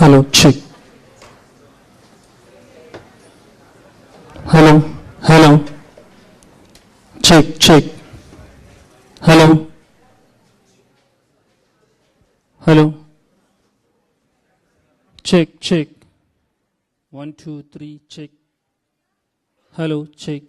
Hello, check. Hello, hello. Check, check. Hello. Hello. Check, check. 1, 2, 3, check. Hello, check.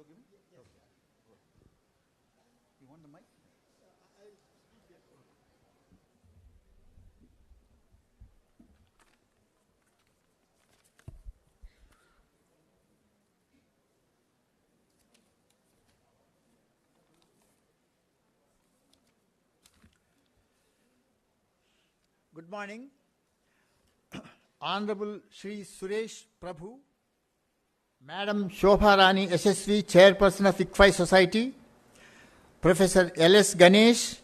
Good morning. Honorable Shri Suresh Prabhu, Madam Shobha Rani Yesaswi, Chairperson of ICFAI Society, Professor L.S. Ganesh,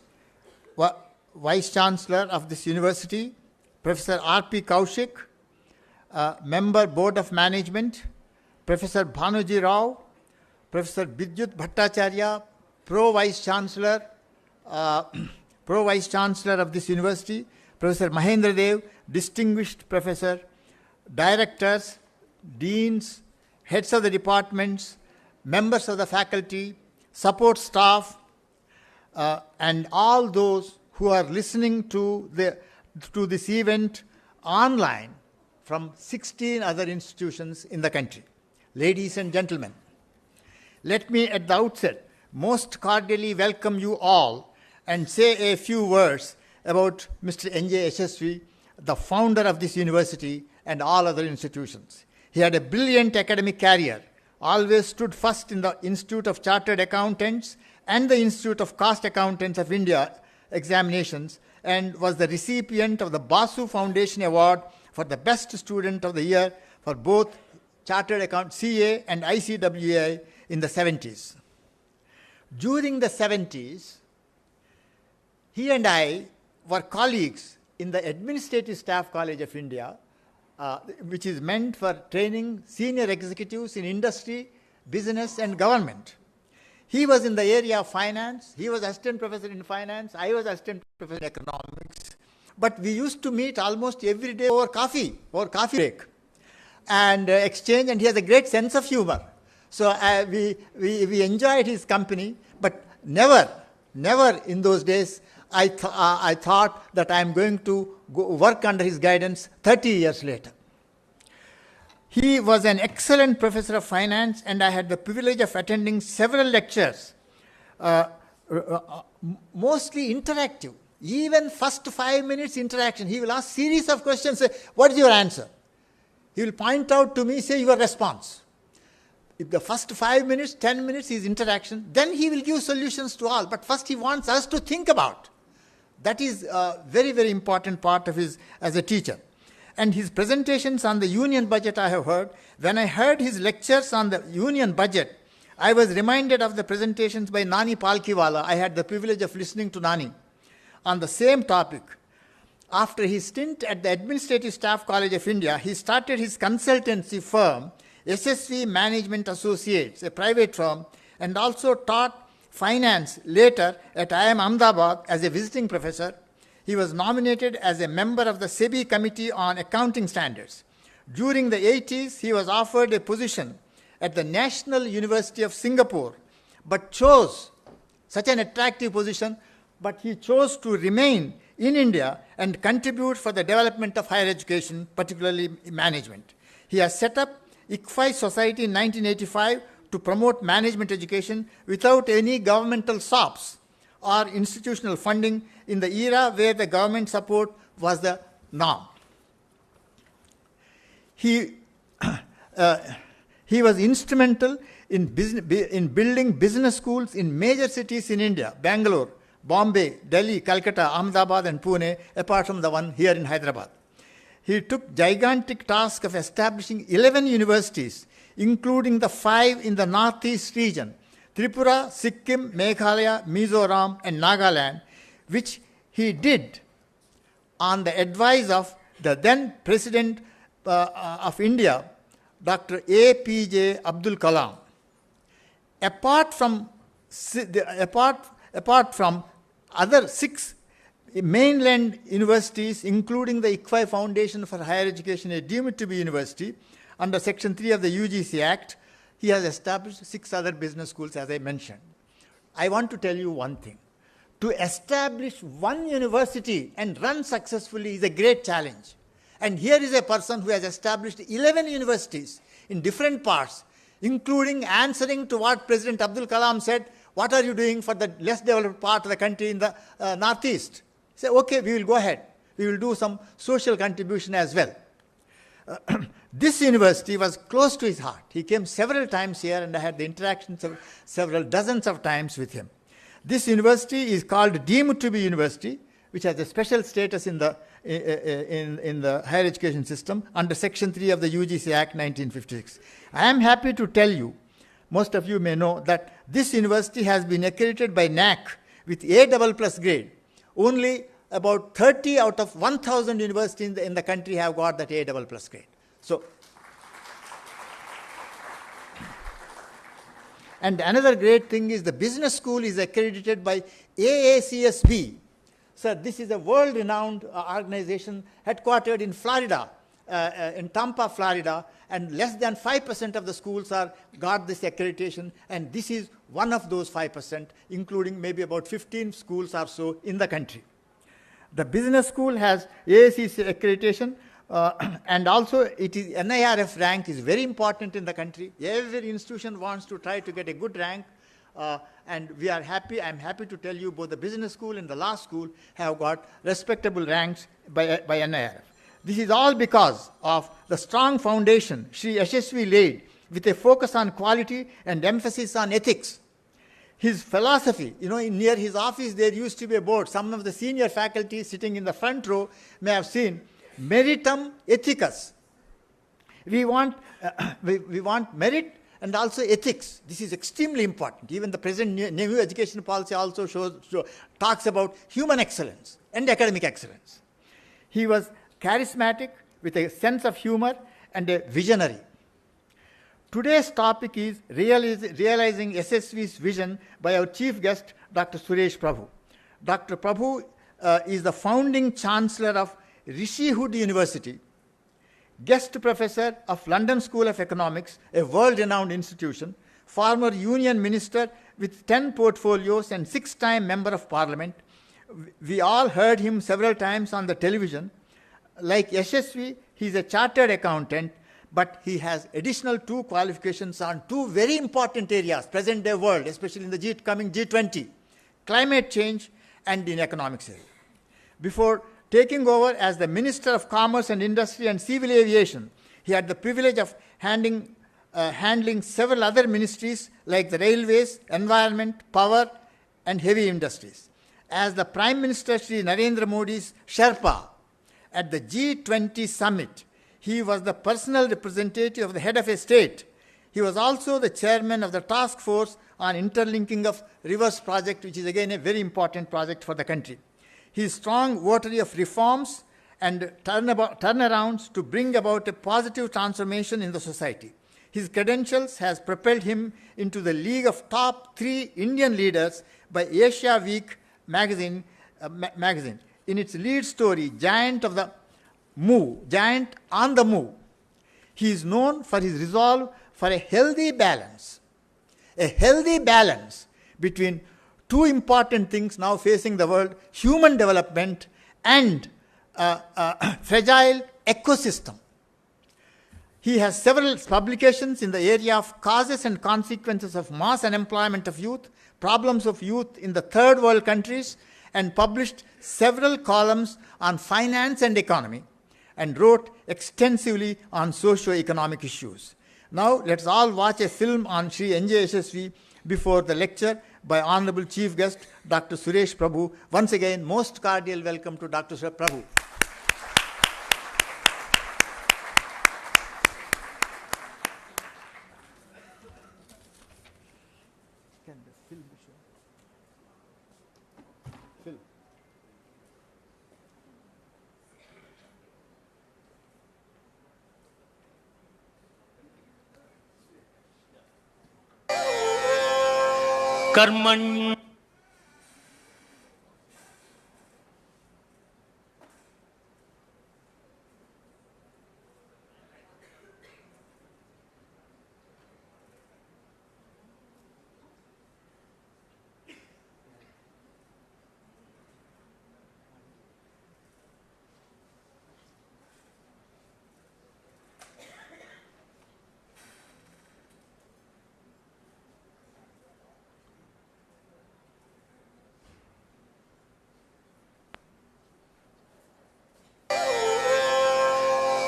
Vice Chancellor of this university, Professor R.P. Kaushik, Member Board of Management, Professor Bhanuji Rao, Professor Vidyut Bhattacharya, Pro-Vice Chancellor of this university, Professor Mahendra Dev, Distinguished Professor, Directors, Deans, Heads of the Departments, Members of the Faculty, Support Staff, and all those who are listening to this event online from 16 other institutions in the country. Ladies and gentlemen, let me at the outset most cordially welcome you all and say a few words about Mr. NJ Yesaswi, the founder of this university and all other institutions. He had a brilliant academic career, always stood first in the Institute of Chartered Accountants and the Institute of Cost Accountants of India examinations, and was the recipient of the Basu Foundation Award for the Best Student of the Year for both Chartered Account CA and ICWA in the 70s. During the 70s, he and I were colleagues in the Administrative Staff College of India, which is meant for training senior executives in industry, business, and government. He was in the area of finance. He was assistant professor in finance. I was assistant professor in economics. But we used to meet almost every day over coffee break, and exchange, and he has a great sense of humor. So we enjoyed his company, but never in those days I thought that I am going to work under his guidance 30 years later. He was an excellent professor of finance, and I had the privilege of attending several lectures, mostly interactive. Even first 5 minutes interaction, he will ask series of questions, say, what is your answer? He will point out to me, say your response. If the first 5 minutes, 10 minutes is interaction, then he will give solutions to all. But first he wants us to think about. That is a very, very important part of his as a teacher. And his presentations on the union budget I have heard. When I heard his lectures on the union budget, I was reminded of the presentations by Nani Palkiwala. I had the privilege of listening to Nani on the same topic. After his stint at the Administrative Staff College of India, he started his consultancy firm, Yesaswi Management Associates, a private firm, and also taught finance later at IIM Ahmedabad as a visiting professor. He was nominated as a member of the SEBI Committee on Accounting Standards. During the 80s, he was offered a position at the National University of Singapore, but chose such an attractive position, but he chose to remain in India and contribute for the development of higher education, particularly management. He has set up ICFAI Society in 1985 to promote management education without any governmental SOPs or institutional funding in the era where the government support was the norm. He was instrumental in building business schools in major cities in India, Bangalore, Bombay, Delhi, Calcutta, Ahmedabad, and Pune, apart from the one here in Hyderabad. He took gigantic task of establishing 11 universities, including the 5 in the northeast region, Tripura, Sikkim, Meghalaya, Mizoram, and Nagaland, which he did on the advice of the then President of India, Dr. APJ Abdul Kalam. Apart from other 6 mainland universities, including the ICFAI Foundation for Higher Education, a deemed to be university, under Section 3 of the UGC Act, he has established 6 other business schools, as I mentioned. I want to tell you one thing. To establish one university and run successfully is a great challenge. And here is a person who has established 11 universities in different parts, including answering to what President Abdul Kalam said, what are you doing for the less developed part of the country in the northeast? He said, okay, we will go ahead. We will do some social contribution as well. This university was close to his heart. He came several times here, and I had the interactions of several dozens of times with him. This university is called deemed to be university, which has a special status in the higher education system under Section 3 of the UGC Act 1956. I am happy to tell you, most of you may know, that this university has been accredited by NAC with A++ grade. Only about 30 out of 1,000 universities in the country have got that A++ grade. So, and another great thing is the business school is accredited by AACSB. So this is a world-renowned organization headquartered in Florida, in Tampa, Florida, and less than 5% of the schools got this accreditation, and this is one of those 5%, including maybe about 15 schools or so in the country. The business school has AACC accreditation, and also it is NIRF rank is very important in the country. Every institution wants to try to get a good rank, and we are happy. I'm happy to tell you both the business school and the law school have got respectable ranks by NIRF. This is all because of the strong foundation Sri Yesaswi laid with a focus on quality and emphasis on ethics. His philosophy, near his office there used to be a board. Some of the senior faculty sitting in the front row may have seen meritum ethicus. We want merit and also ethics. This is extremely important. Even the present new education policy also talks about human excellence and academic excellence. He was charismatic with a sense of humor and a visionary. Today's topic is realizing Yesaswi's vision by our chief guest, Dr. Suresh Prabhu. Dr. Prabhu is the founding chancellor of Rishihood University, guest professor of London School of Economics, a world-renowned institution, former union minister with 10 portfolios and 6-time member of parliament. We all heard him several times on the television. Like Yesaswi, he is a chartered accountant, but he has additional 2 qualifications on 2 very important areas, present-day world, especially in the coming G20, climate change and in economics area. Before taking over as the Minister of Commerce and Industry and Civil Aviation, he had the privilege of handling several other ministries like the railways, environment, power, and heavy industries. As the Prime Minister Sri Narendra Modi's Sherpa at the G20 summit, he was the personal representative of the head of a state. He was also the chairman of the task force on interlinking of rivers project, which is again a very important project for the country. He is strong votary of reforms and turnarounds to bring about a positive transformation in the society. His credentials has propelled him into the league of top 3 Indian leaders by Asia Week magazine. In its lead story, Giant on the Move. He is known for his resolve for a healthy balance between 2 important things now facing the world: human development and fragile ecosystem. He has several publications in the area of causes and consequences of mass unemployment of youth, problems of youth in the third world countries, and published several columns on finance and economy, and wrote extensively on socio-economic issues. Now let's all watch a film on Sri NJ Yesaswi before the lecture by Honorable Chief Guest, Dr. Suresh Prabhu. Once again, most cordial welcome to Dr. Suresh Prabhu. Can the film be shown? Film. कर्मण्य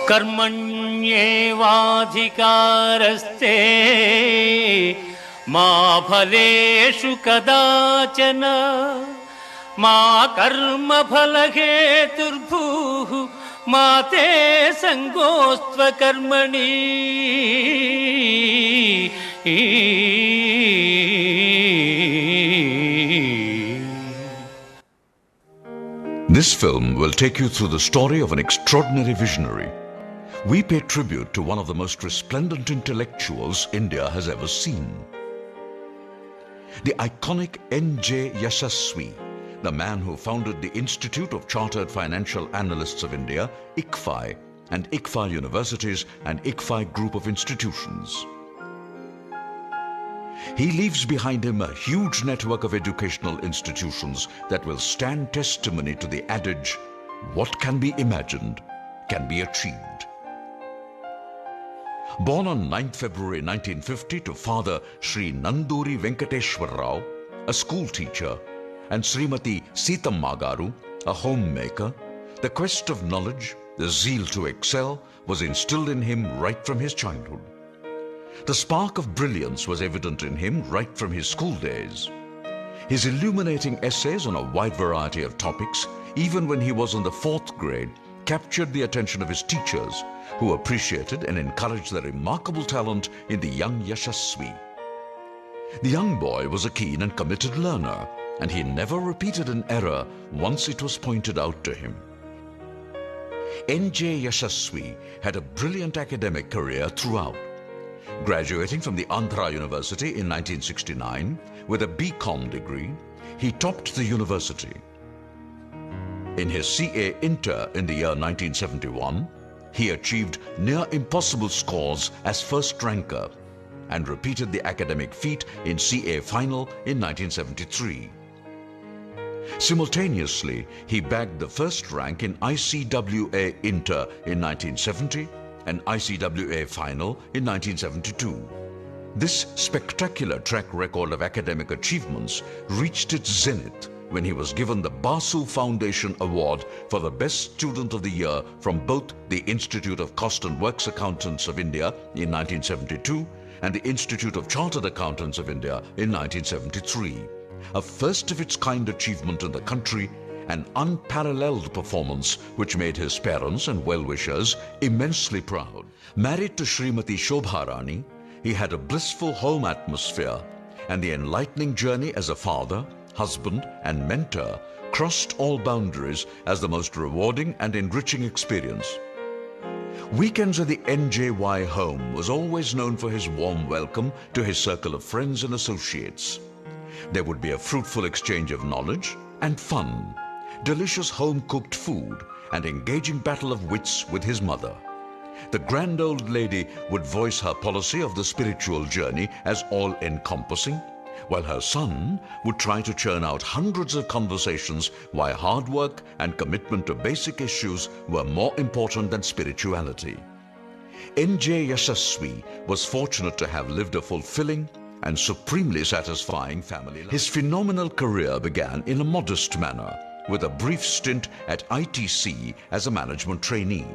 कर्मण्येवाधिकारस्ते मा फलेषु कदाचन मा कर्मफलहेतुर्भूः मा ते सङ्गोऽस्त्वकर्मणि। This film will take you through the story of an extraordinary visionary. We pay tribute to one of the most resplendent intellectuals India has ever seen. The iconic NJ Yesaswi, the man who founded the Institute of Chartered Financial Analysts of India, ICFAI, and ICFAI Universities and ICFAI Group of Institutions. He leaves behind him a huge network of educational institutions that will stand testimony to the adage, what can be imagined can be achieved. Born on 9th February 1950 to Father Sri Nanduri Venkateshwar Rao, a school teacher, and Srimati Seetamma Garu, a homemaker, the quest of knowledge, the zeal to excel, was instilled in him right from his childhood. The spark of brilliance was evident in him right from his school days. His illuminating essays on a wide variety of topics, even when he was in the 4th grade, captured the attention of his teachers, who appreciated and encouraged the remarkable talent in the young Yesaswi. The young boy was a keen and committed learner, and he never repeated an error once it was pointed out to him. NJ Yesaswi had a brilliant academic career throughout. Graduating from the Andhra University in 1969 with a BCom degree, he topped the university. In his CA Inter in the year 1971, he achieved near impossible scores as first ranker and repeated the academic feat in CA Final in 1973. Simultaneously, he bagged the first rank in ICWA Inter in 1970 and ICWA Final in 1972. This spectacular track record of academic achievements reached its zenith when he was given the Basu Foundation Award for the Best Student of the Year from both the Institute of Cost and Works Accountants of India in 1972 and the Institute of Chartered Accountants of India in 1973. A first-of-its-kind achievement in the country, an unparalleled performance which made his parents and well-wishers immensely proud. Married to Srimati Shobha Rani, he had a blissful home atmosphere, and the enlightening journey as a father, husband, and mentor crossed all boundaries as the most rewarding and enriching experience. Weekends at the NJY home was always known for his warm welcome to his circle of friends and associates. There would be a fruitful exchange of knowledge and fun, delicious home-cooked food, and engaging battle of wits with his mother. The grand old lady would voice her policy of the spiritual journey as all-encompassing, while her son would try to churn out hundreds of conversations why hard work and commitment to basic issues were more important than spirituality. NJ Yesaswi was fortunate to have lived a fulfilling and supremely satisfying family life. His phenomenal career began in a modest manner, with a brief stint at ITC as a management trainee.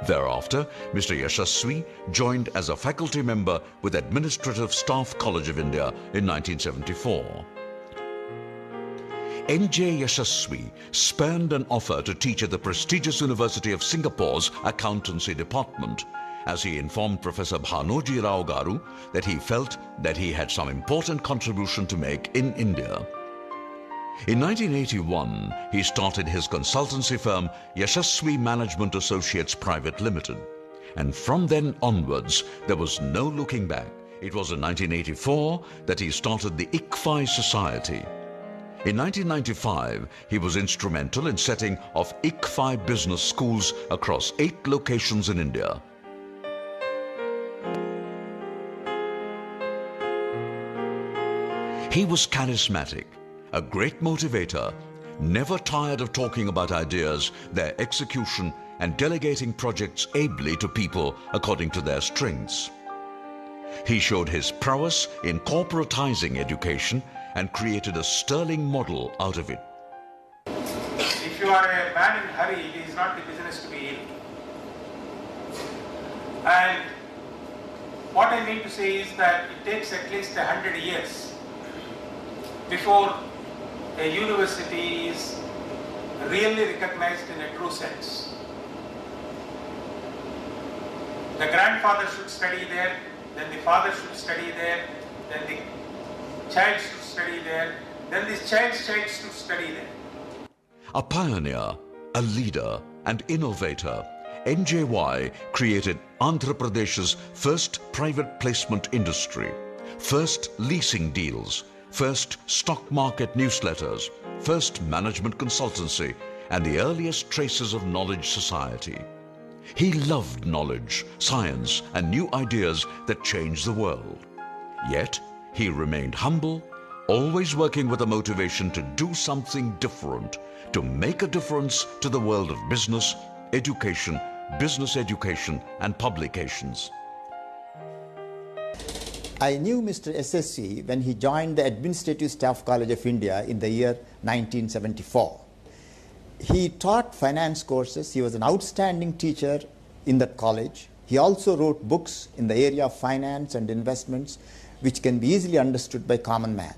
Thereafter, Mr. Yesaswi joined as a faculty member with Administrative Staff College of India in 1974. NJ Yesaswi spurned an offer to teach at the prestigious University of Singapore's Accountancy Department, as he informed Professor Bhanoji Rao Garu that he felt that he had some important contribution to make in India. In 1981, he started his consultancy firm Yesaswi Management Associates Private Limited, and from then onwards there was no looking back. It was in 1984 that he started the ICFAI Society. In 1995, he was instrumental in setting of ICFAI business schools across 8 locations in India. He was charismatic, a great motivator, never tired of talking about ideas, their execution, and delegating projects ably to people according to their strengths. He showed his prowess in corporatizing education and created a sterling model out of it. If you are a man in a hurry, it is not the business to be ill. And what I mean to say is that it takes at least 100 years before a university is really recognized in a true sense. The grandfather should study there, then the father should study there, then the child should study there, then the child's child should study there. A pioneer, a leader, and innovator, NJY created Andhra Pradesh's first private placement industry, first leasing deals, first stock market newsletters, first management consultancy, and the earliest traces of knowledge society. He loved knowledge, science, and new ideas that changed the world. Yet, he remained humble, always working with a motivation to do something different, to make a difference to the world of business, education, and publications. I knew Mr. Yesaswi when he joined the Administrative Staff College of India in the year 1974. He taught finance courses. He was an outstanding teacher in that college. He also wrote books in the area of finance and investments, which can be easily understood by common man.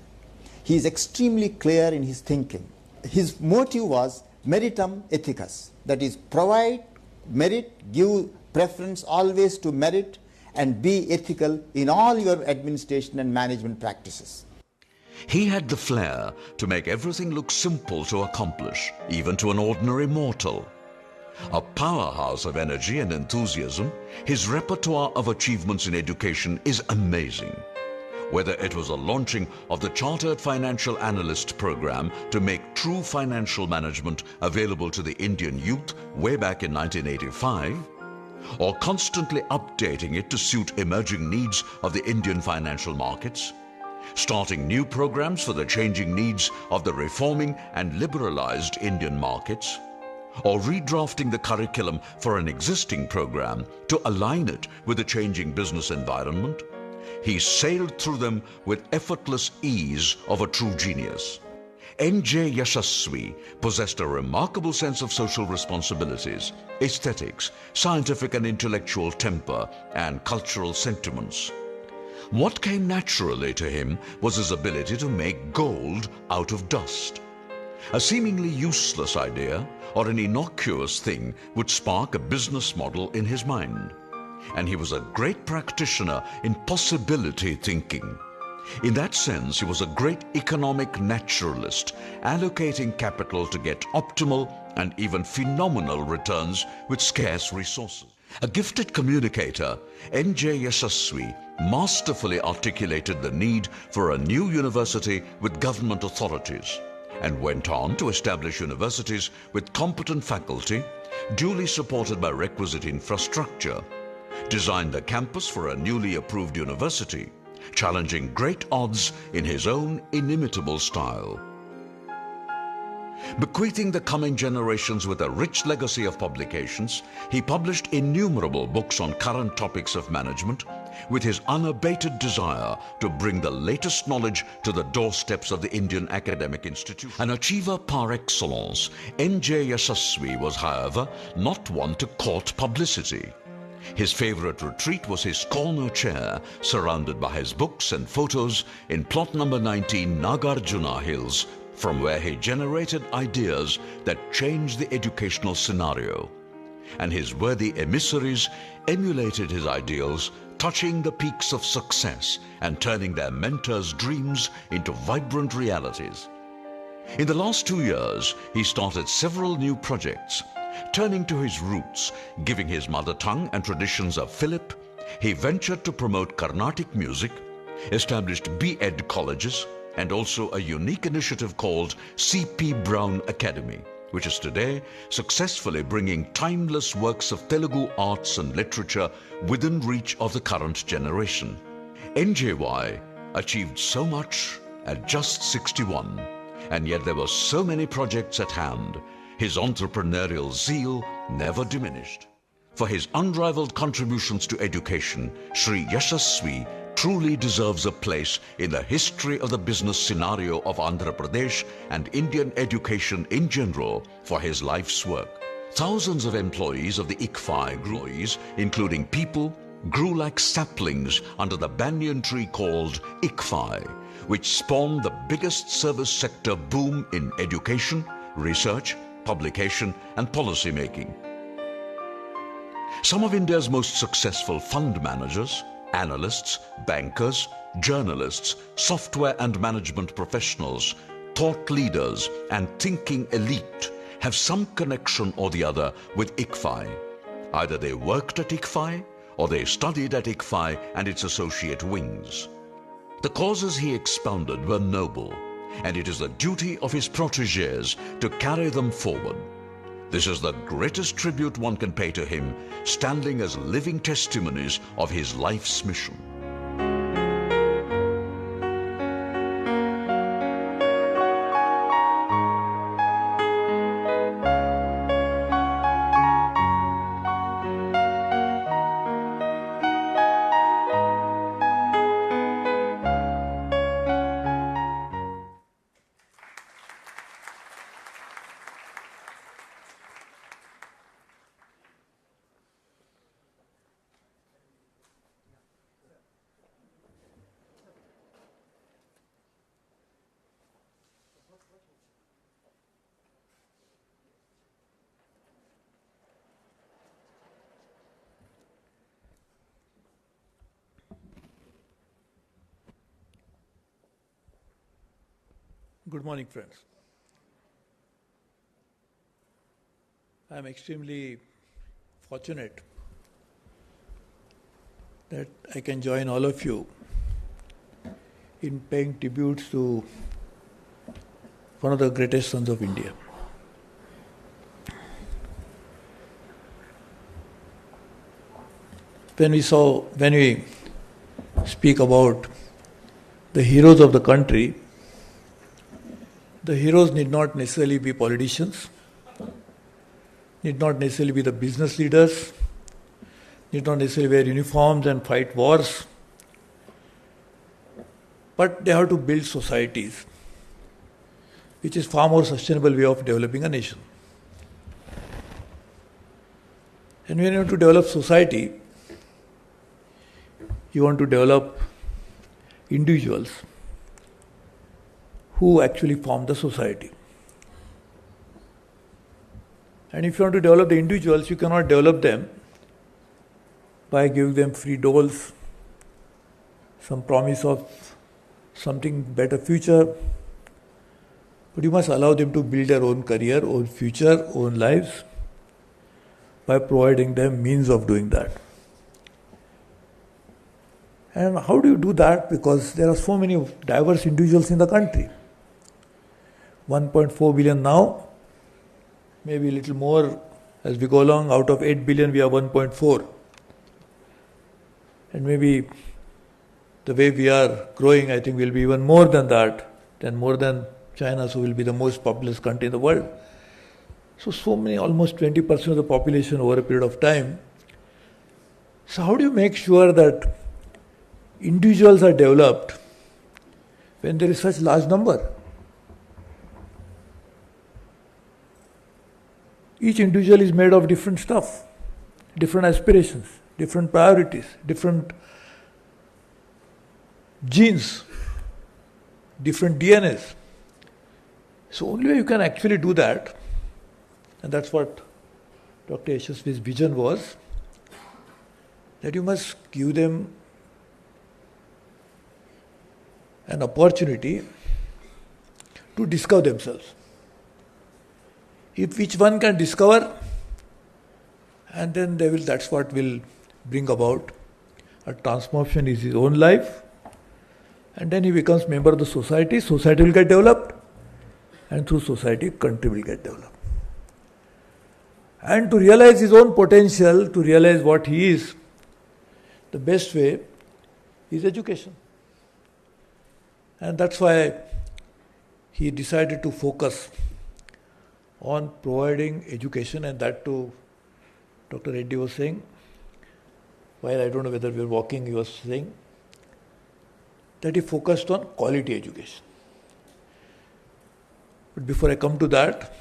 He is extremely clear in his thinking. His motive was meritum ethicus, that is, provide merit, give preference always to merit, and be ethical in all your administration and management practices. He had the flair to make everything look simple to accomplish, even to an ordinary mortal. A powerhouse of energy and enthusiasm, his repertoire of achievements in education is amazing. Whether it was a launching of the Chartered Financial Analyst program to make true financial management available to the Indian youth way back in 1985, or constantly updating it to suit emerging needs of the Indian financial markets, starting new programs for the changing needs of the reforming and liberalized Indian markets, or redrafting the curriculum for an existing program to align it with the changing business environment, he sailed through them with effortless ease of a true genius. NJ Yesaswi possessed a remarkable sense of social responsibilities, aesthetics, scientific and intellectual temper, and cultural sentiments. What came naturally to him was his ability to make gold out of dust. A seemingly useless idea or an innocuous thing would spark a business model in his mind. And he was a great practitioner in possibility thinking. In that sense, he was a great economic naturalist, allocating capital to get optimal and even phenomenal returns with scarce resources. A gifted communicator, NJ Yesaswi masterfully articulated the need for a new university with government authorities and went on to establish universities with competent faculty, duly supported by requisite infrastructure, designed the campus for a newly approved university, challenging great odds in his own inimitable style. Bequeathing the coming generations with a rich legacy of publications, he published innumerable books on current topics of management, with his unabated desire to bring the latest knowledge to the doorsteps of the Indian academic institution. An achiever par excellence, NJ Yesaswi was, however, not one to court publicity. His favorite retreat was his corner chair, surrounded by his books and photos in plot number 19 Nagarjuna Hills, from where he generated ideas that changed the educational scenario. And his worthy emissaries emulated his ideals, touching the peaks of success and turning their mentors' dreams into vibrant realities. In the last 2 years, he started several new projects. Turning to his roots, giving his mother tongue and traditions a fillip, he ventured to promote Carnatic music, established B.Ed colleges, and also a unique initiative called C.P. Brown Academy, which is today successfully bringing timeless works of Telugu arts and literature within reach of the current generation. NJY achieved so much at just 61, and yet there were so many projects at hand. His entrepreneurial zeal never diminished. For his unrivaled contributions to education, Shri Yesaswi truly deserves a place in the history of the business scenario of Andhra Pradesh and Indian education in general for his life's work. Thousands of employees of the ICFAI group, including people, grew like saplings under the banyan tree called ICFAI, which spawned the biggest service sector boom in education, research, publication and policy making. Some of India's most successful fund managers, analysts, bankers, journalists, software and management professionals, thought leaders and thinking elite have some connection or the other with ICFAI. Either they worked at ICFAI or they studied at ICFAI and its associate wings. The causes he expounded were noble, and it is the duty of his protégés to carry them forward. This is the greatest tribute one can pay to him, standing as living testimonies of his life's mission. Good morning, friends. I am extremely fortunate that I can join all of you in paying tributes to one of the greatest sons of India. When we speak about the heroes of the country, the heroes need not necessarily be politicians, need not necessarily be the business leaders, need not necessarily wear uniforms and fight wars, but they have to build societies, which is far more sustainable way of developing a nation. And when you want to develop society, you want to develop individuals who actually form the society. And if you want to develop the individuals, you cannot develop them by giving them free doles, some promise of something better future, but you must allow them to build their own career, own future, own lives by providing them means of doing that. And how do you do that? Because there are so many diverse individuals in the country. 1.4 billion now, maybe a little more as we go along. Out of 8 billion, we are 1.4. And maybe the way we are growing, I think we'll be even more than that, more than China, so we'll be the most populous country in the world. So many, almost 20% of the population over a period of time. So how do you make sure that individuals are developed when there is such large number? Each individual is made of different stuff, different aspirations, different priorities, different genes, different DNAs. So only way you can actually do that, and that's what Dr. Yesaswi's vision was, that you must give them an opportunity to discover themselves. If each one can discover, and then that's what will bring about a transformation in his own life, and then he becomes member of the society will get developed, and through society, country will get developed. And to realize his own potential, to realize what he is, the best way is education. And that's why he decided to focus on providing education, and that too, Dr. Reddy was saying, while I don't know whether we were walking, he was saying that he focused on quality education. But before I come to that,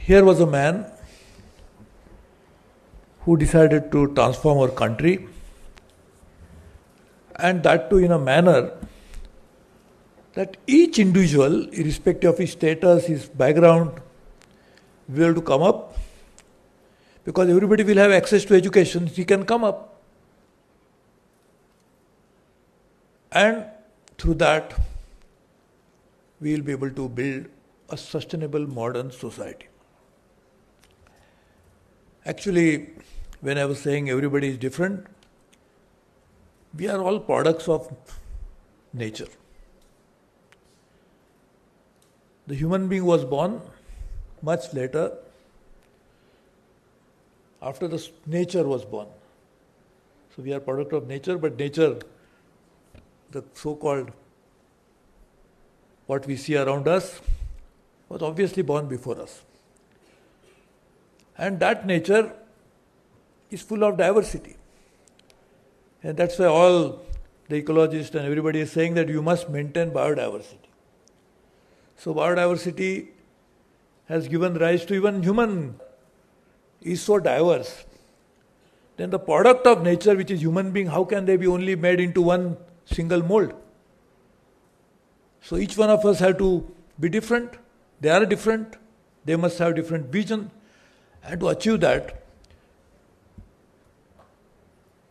here was a man who decided to transform our country, and that too in a manner that each individual, irrespective of his status, his background, will be able to come up, because everybody will have access to education, he can come up. And through that, we will be able to build a sustainable modern society. Actually, when I was saying everybody is different, we are all products of nature. The human being was born much later, after the nature was born. So we are product of nature, but nature, the so-called what we see around us, was obviously born before us. And that nature is full of diversity. And that's why all the ecologists and everybody is saying that you must maintain biodiversity. So biodiversity has given rise to even human is so diverse. Then the product of nature, which is human being, how can they be only made into one single mold? So each one of us have to be different. They are different. They must have different vision. And to achieve that,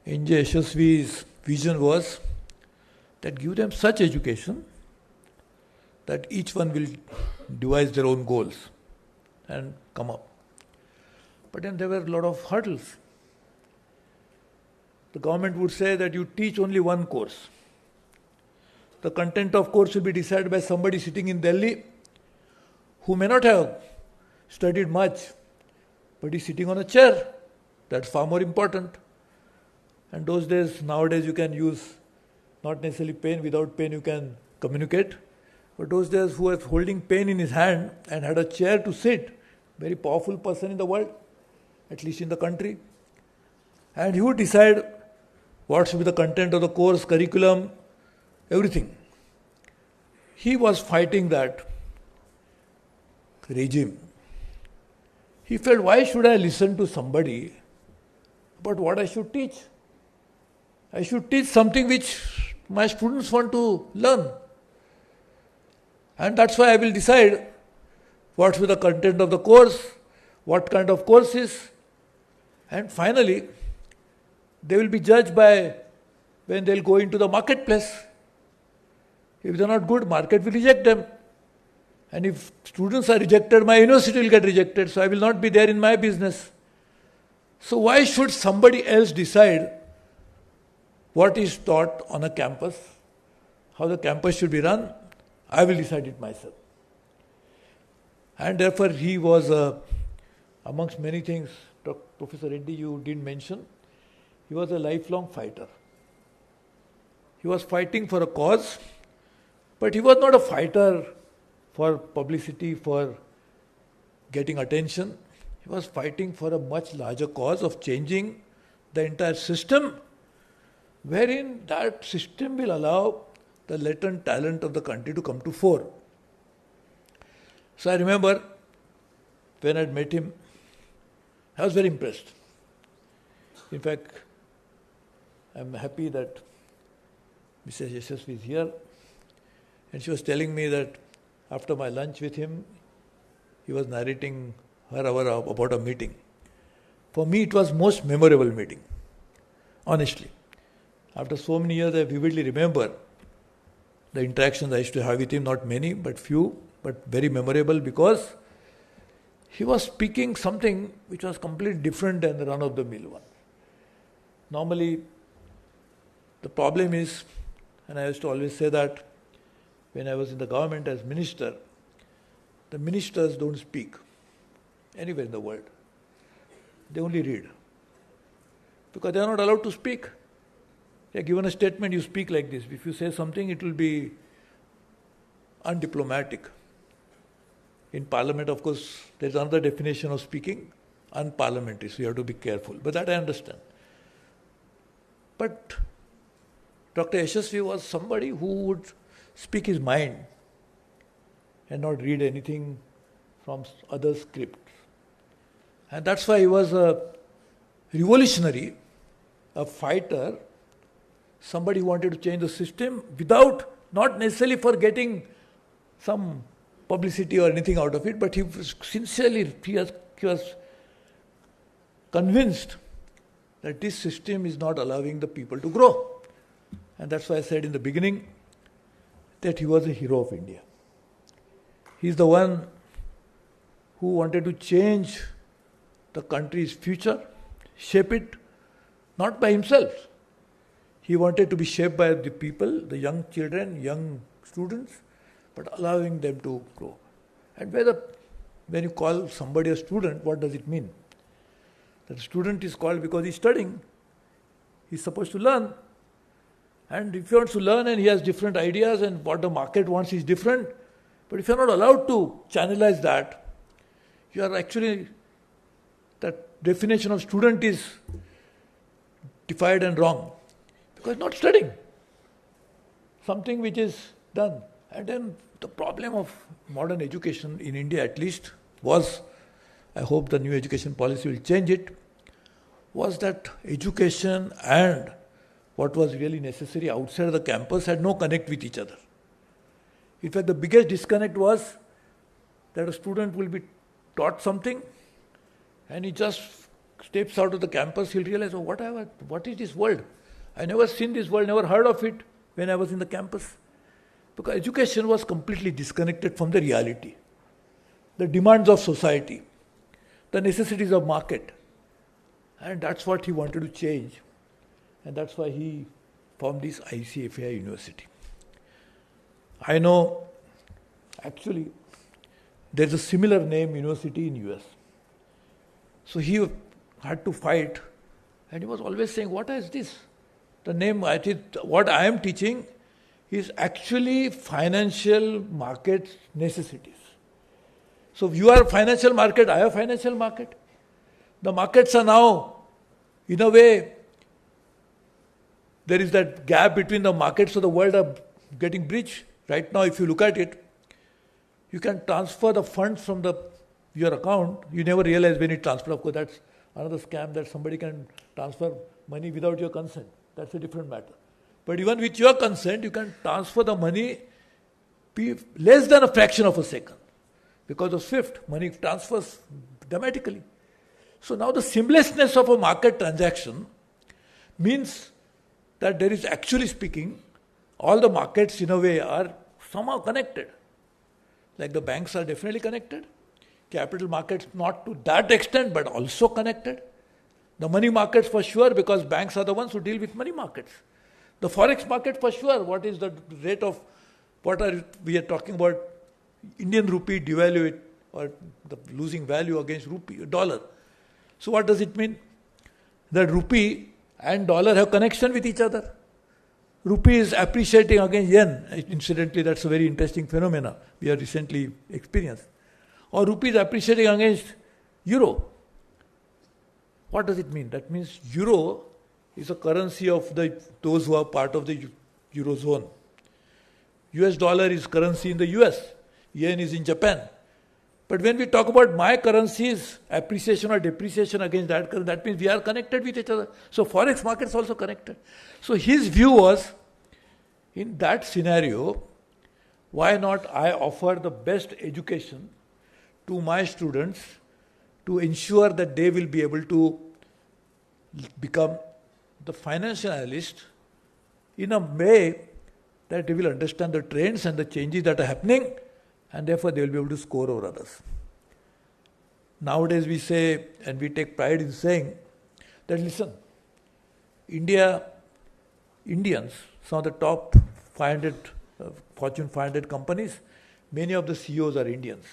NJ Yesaswi's vision was that give them such education that each one will devise their own goals and come up. But then there were a lot of hurdles. The government would say that you teach only one course. The content of course will be decided by somebody sitting in Delhi who may not have studied much, but is sitting on a chair. That's far more important. And nowadays you can use not necessarily pen, without pen you can communicate. But those days who was holding pen in his hand and had a chair to sit, very powerful person in the world, at least in the country. And he would decide what should be the content of the course, curriculum, everything. He was fighting that regime. He felt, why should I listen to somebody about what I should teach? I should teach something which my students want to learn. And that's why I will decide what will be the content of the course, what kind of courses, and finally, they will be judged by when they'll go into the marketplace. If they're not good, market will reject them. And if students are rejected, my university will get rejected, so I will not be there in my business. So why should somebody else decide what is taught on a campus, how the campus should be run? I will decide it myself. And therefore he was, amongst many things, Professor Reddy, you didn't mention, he was a lifelong fighter. He was fighting for a cause, but he was not a fighter for publicity, for getting attention. He was fighting for a much larger cause of changing the entire system, wherein that system will allow the latent talent of the country to come to fore. So I remember when I had met him, I was very impressed. In fact, I am happy that Mrs. Yesaswi is here, and she was telling me that after my lunch with him, he was narrating her about a meeting. For me, it was most memorable meeting, honestly. After so many years, I vividly remember the interactions I used to have with him, not many, but few, but very memorable, because he was speaking something which was completely different than the run-of-the-mill one. Normally, the problem is, and I used to always say that when I was in the government as minister, the ministers don't speak anywhere in the world. They only read. Because they are not allowed to speak. You are given a statement, you speak like this. If you say something, it will be undiplomatic. In parliament, of course, there is another definition of speaking, unparliamentary, so you have to be careful. But that I understand. But Dr. Yesaswi was somebody who would speak his mind and not read anything from other scripts. And that's why he was a revolutionary, a fighter, somebody who wanted to change the system without, not necessarily for getting some publicity or anything out of it, but he was sincerely, he was convinced that this system is not allowing the people to grow. And that's why I said in the beginning that he was a hero of India. He's the one who wanted to change the country's future, shape it, not by himself. He wanted to be shaped by the people, the young children, young students, but allowing them to grow. And when you call somebody a student, what does it mean? That student is called because he's studying. He's supposed to learn. And if he wants to learn and he has different ideas and what the market wants is different, but if you're not allowed to channelize that, you are actually, that definition of student is defied and wrong. Because not studying. Something which is done. And then the problem of modern education in India at least was, I hope the new education policy will change it, was that education and what was really necessary outside of the campus had no connect with each other. In fact, the biggest disconnect was that a student will be taught something and he just steps out of the campus, he'll realize, oh, what is this world? I never seen this world, never heard of it when I was in the campus. Because education was completely disconnected from the reality, the demands of society, the necessities of market. And that's what he wanted to change. And that's why he formed this ICFAI University. I know, actually, there's a similar name university in US. So he had to fight, and he was always saying, what is this? The name, what I am teaching is actually financial market necessities. So you are financial market, I have financial market. The markets are now, in a way, there is that gap between the markets of the world are getting breached. Right now, if you look at it, you can transfer the funds from your account. You never realize when you transfer. Of course, that's another scam, that somebody can transfer money without your consent. That's a different matter. But even with your consent, you can transfer the money less than a fraction of a second. Because of SWIFT, money transfers dramatically. So now the seamlessness of a market transaction means that there is, actually speaking, all the markets in a way are somehow connected. Like the banks are definitely connected. Capital markets not to that extent, but also connected. The money markets for sure, because banks are the ones who deal with money markets. The forex market for sure, what is the rate of, we are talking about Indian rupee devaluate or the losing value against dollar. So what does it mean? That rupee and dollar have connection with each other. Rupee is appreciating against yen. Incidentally, that's a very interesting phenomena we have recently experienced. Or rupee is appreciating against euro. What does it mean? That means euro is a currency of those who are part of the eurozone. US dollar is currency in the US. Yen is in Japan. But when we talk about my currency's appreciation or depreciation against that currency, that means we are connected with each other. So forex market is also connected. So his view was, in that scenario, why not I offer the best education to my students to ensure that they will be able to become the financial analyst in a way that they will understand the trends and the changes that are happening, and therefore they will be able to score over others. Nowadays we say, and we take pride in saying, that listen, Indians, some of the top 500, Fortune 500 companies, many of the CEOs are Indians.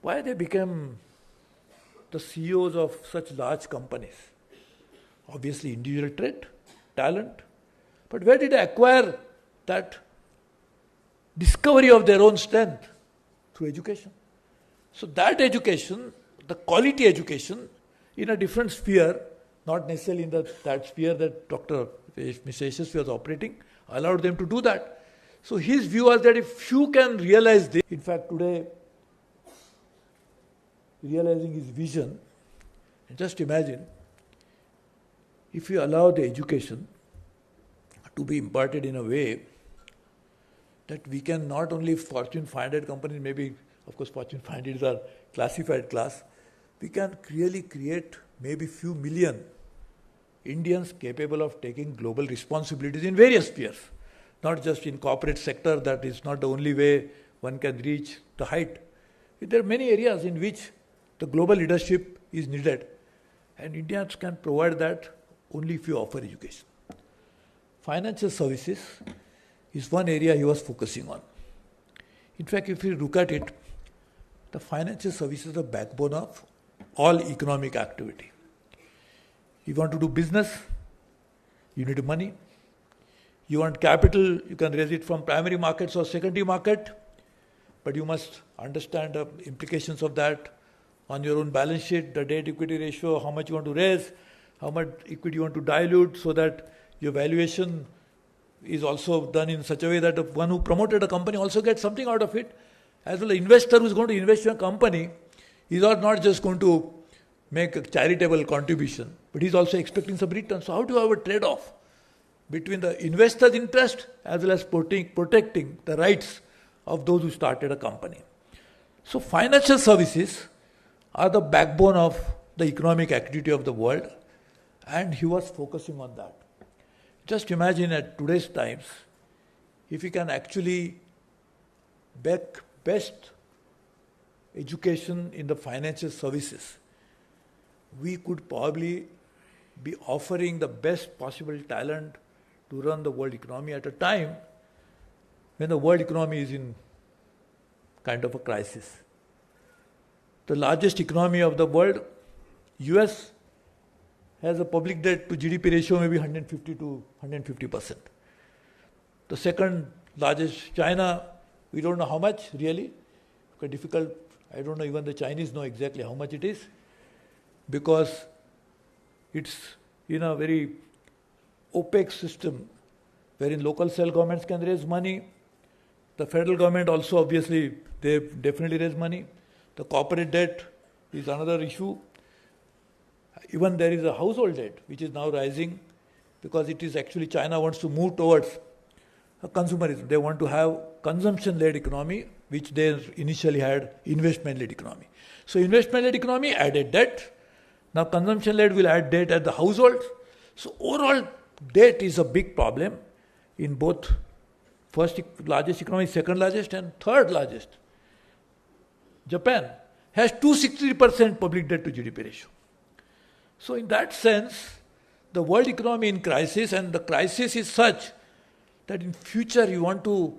Why they became the CEOs of such large companies? Obviously individual trait, talent. But where did they acquire that discovery of their own strength? Through education. So that education, the quality education, in a different sphere, not necessarily in that sphere that Mr. Yesaswi was operating, allowed them to do that. So his view was that if you can realize this, in fact today, realizing his vision, Just imagine, if you allow the education to be imparted in a way that we can not only Fortune 500 companies, maybe, of course, Fortune 500 are classified class, we can really create maybe few million Indians capable of taking global responsibilities in various spheres, not just in corporate sector. That is not the only way one can reach the height. There are many areas in which the global leadership is needed, and Indians can provide that only if you offer education. Financial services is one area he was focusing on. In fact, if you look at it, the financial services is the backbone of all economic activity. You want to do business, you need money. You want capital, you can raise it from primary markets or secondary market, but you must understand the implications of that on your own balance sheet, the debt equity ratio, how much you want to raise, how much equity you want to dilute, so that your valuation is also done in such a way that the one who promoted a company also gets something out of it. As well, the investor who is going to invest in a company is not just going to make a charitable contribution, but he's also expecting some return. So how do you have a trade-off between the investor's interest as well as protecting the rights of those who started a company? So financial services are the backbone of the economic activity of the world, and he was focusing on that. Just imagine at today's times, if we can actually back best education in the financial services, we could probably be offering the best possible talent to run the world economy at a time when the world economy is in kind of a crisis. The largest economy of the world, US, has a public debt to GDP ratio maybe 150 to 150%. The second largest, China, we don't know how much really. Quite difficult. I don't know, even the Chinese know exactly how much it is, because it's in a very opaque system wherein local self-governments can raise money. The federal government also, obviously, they definitely raise money. The corporate debt is another issue. Even there is a household debt which is now rising, because it is actually China wants to move towards a consumerism. They want to have consumption-led economy, which they initially had investment-led economy. So investment-led economy added debt. Now consumption-led will add debt at the household. So overall debt is a big problem in both first largest economy, second largest and third largest. Japan has 260% public debt to GDP ratio. So in that sense, the world economy in crisis, and the crisis is such that in future you want to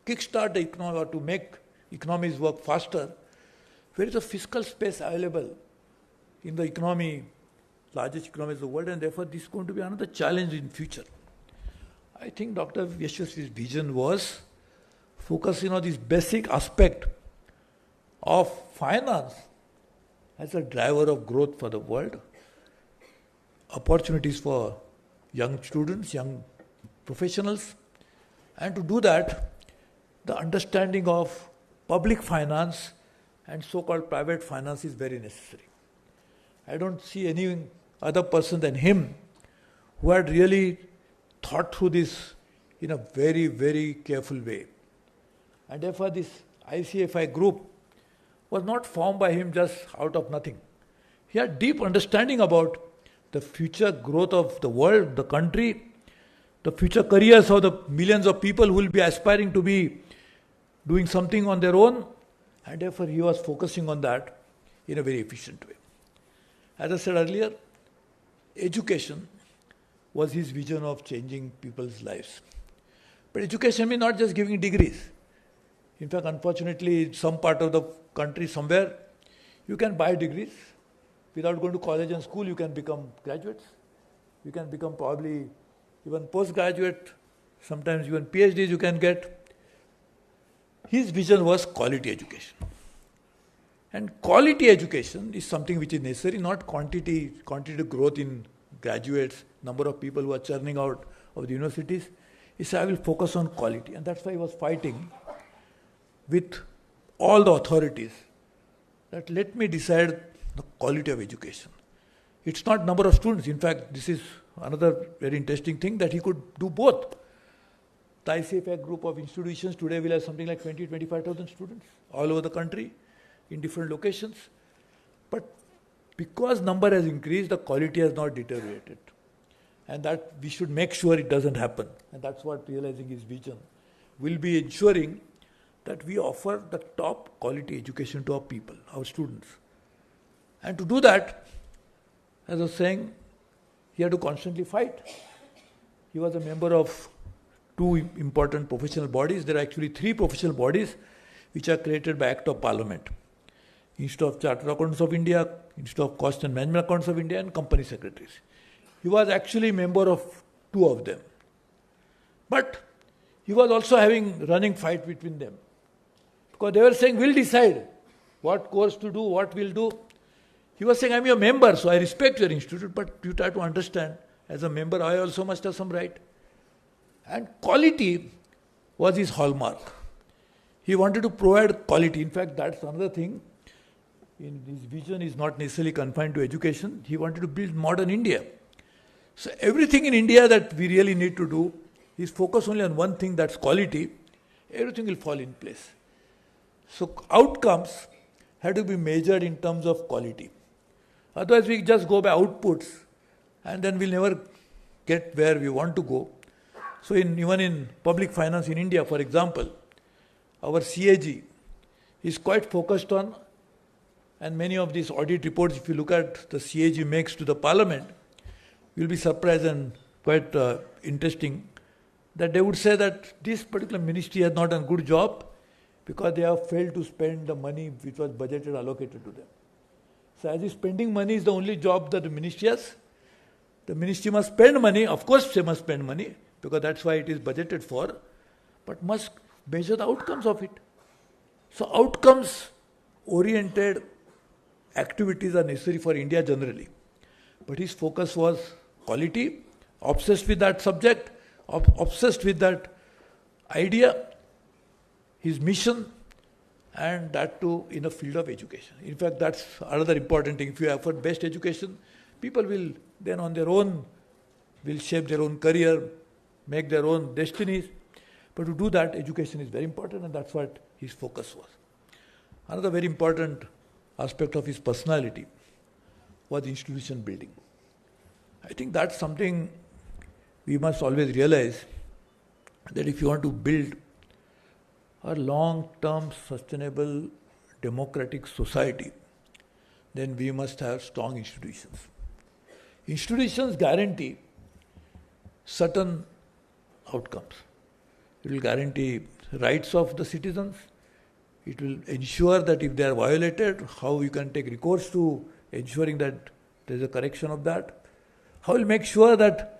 kickstart the economy or to make economies work faster. Where is the fiscal space available in the economy, largest economies of the world, and therefore this is going to be another challenge in future. I think Dr. Yesaswi's vision was focusing on this basic aspect of finance as a driver of growth for the world, opportunities for young students, young professionals, and to do that, the understanding of public finance and so-called private finance is very necessary. I don't see any other person than him who had really thought through this in a very, very careful way. And therefore this ICFAI group was not formed by him just out of nothing. He had deep understanding about the future growth of the world, the country, the future careers of the millions of people who will be aspiring to be doing something on their own, and therefore he was focusing on that in a very efficient way. As I said earlier, education was his vision of changing people's lives. But education means not just giving degrees. In fact, unfortunately, in some part of the country, somewhere, you can buy degrees. Without going to college and school, you can become graduates. You can become probably even postgraduate, sometimes even PhDs you can get. His vision was quality education. And quality education is something which is necessary, not quantity growth in graduates, number of people who are churning out of the universities. He said, I will focus on quality. And that's why he was fighting with all the authorities that let me decide the quality of education. It's not number of students. In fact, this is another very interesting thing, that he could do both. The ICFAI group of institutions today will have something like 20-25,000 students all over the country in different locations. But because number has increased, the quality has not deteriorated. And that we should make sure it doesn't happen. And that's what realizing his vision will be, ensuring that we offer the top quality education to our people, our students. And to do that, as I was saying, he had to constantly fight. He was a member of two important professional bodies. There are actually three professional bodies which are created by Act of Parliament. Institute of Chartered Accountants of India, Institute of Cost and Management Accountants of India, and Company Secretaries. He was actually a member of two of them. But he was also having running fight between them. Because they were saying, we'll decide what course to do, what we'll do. He was saying, I'm your member, so I respect your institute, but you try to understand, as a member, I also must have some right. And quality was his hallmark. He wanted to provide quality. In fact, that's another thing. In his vision is not necessarily confined to education. He wanted to build modern India. So everything in India that we really need to do is focus only on one thing, that's quality. Everything will fall in place. So outcomes have to be measured in terms of quality. Otherwise we just go by outputs and then we'll never get where we want to go. So even in public finance in India, for example, our CAG is quite focused on, and many of these audit reports, if you look at the CAG makes to the parliament, you'll be surprised and quite interesting that they would say that this particular ministry has not done a good job because they have failed to spend the money which was budgeted, allocated to them. So as if spending money is the only job that the ministry has, the ministry must spend money. Of course they must spend money because that's why it is budgeted for, but must measure the outcomes of it. So outcomes-oriented activities are necessary for India generally. But his focus was quality, obsessed with that subject, obsessed with that idea, his mission, and that too in a field of education. In fact, that's another important thing. If you offer best education, people will then on their own will shape their own career, make their own destinies. But to do that, education is very important, and that's what his focus was. Another very important aspect of his personality was institution building. I think that's something we must always realize, that if you want to build a long-term, sustainable, democratic society, then we must have strong institutions. Institutions guarantee certain outcomes. It will guarantee rights of the citizens. It will ensure that if they are violated, how you can take recourse to ensuring that there is a correction of that. How will make sure that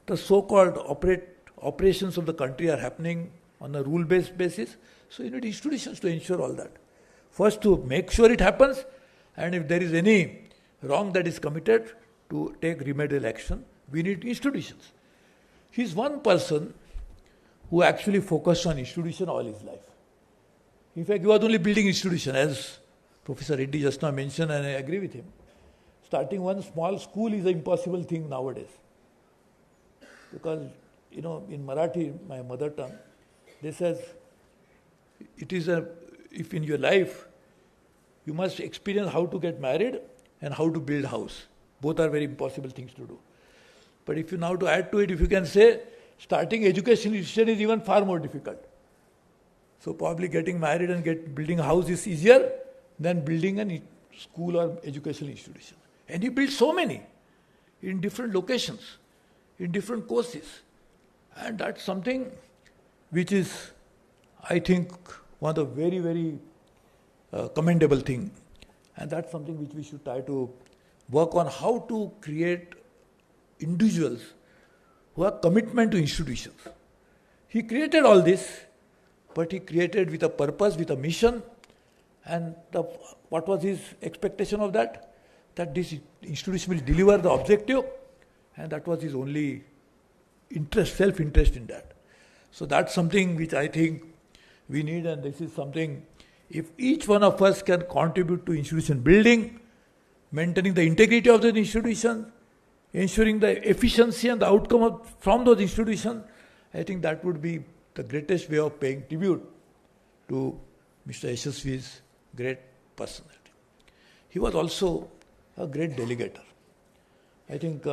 the so-called operations of the country are happening on a rule-based basis. So you need institutions to ensure all that. First, to make sure it happens, and if there is any wrong that is committed, to take remedial action. We need institutions. He's one person who actually focused on institution all his life. In fact, he was only building institution, as Professor Reddy just now mentioned, and I agree with him. Starting one small school is an impossible thing nowadays. Because, in Marathi, my mother tongue, they says, if in your life, you must experience how to get married and how to build house. Both are very impossible things to do. But if you now to add to it, if you can say, starting education institution is even far more difficult. So probably getting married and building a house is easier than building a school or educational institution. And he built so many in different locations, in different courses. And that's something which is, I think, one of the very, very commendable thing. And that's something which we should try to work on, how to create individuals who have commitment to institutions. He created all this, but he created with a purpose, with a mission. And what was his expectation of that? That this institution will deliver the objective, and that was his only interest, self-interest in that. So that's something which I think we need, and this is something, if each one of us can contribute to institution building, maintaining the integrity of the institution, ensuring the efficiency and the outcome from those institutions, I think that would be the greatest way of paying tribute to Mr. Yesaswi's great personality. He was also a great delegator. I think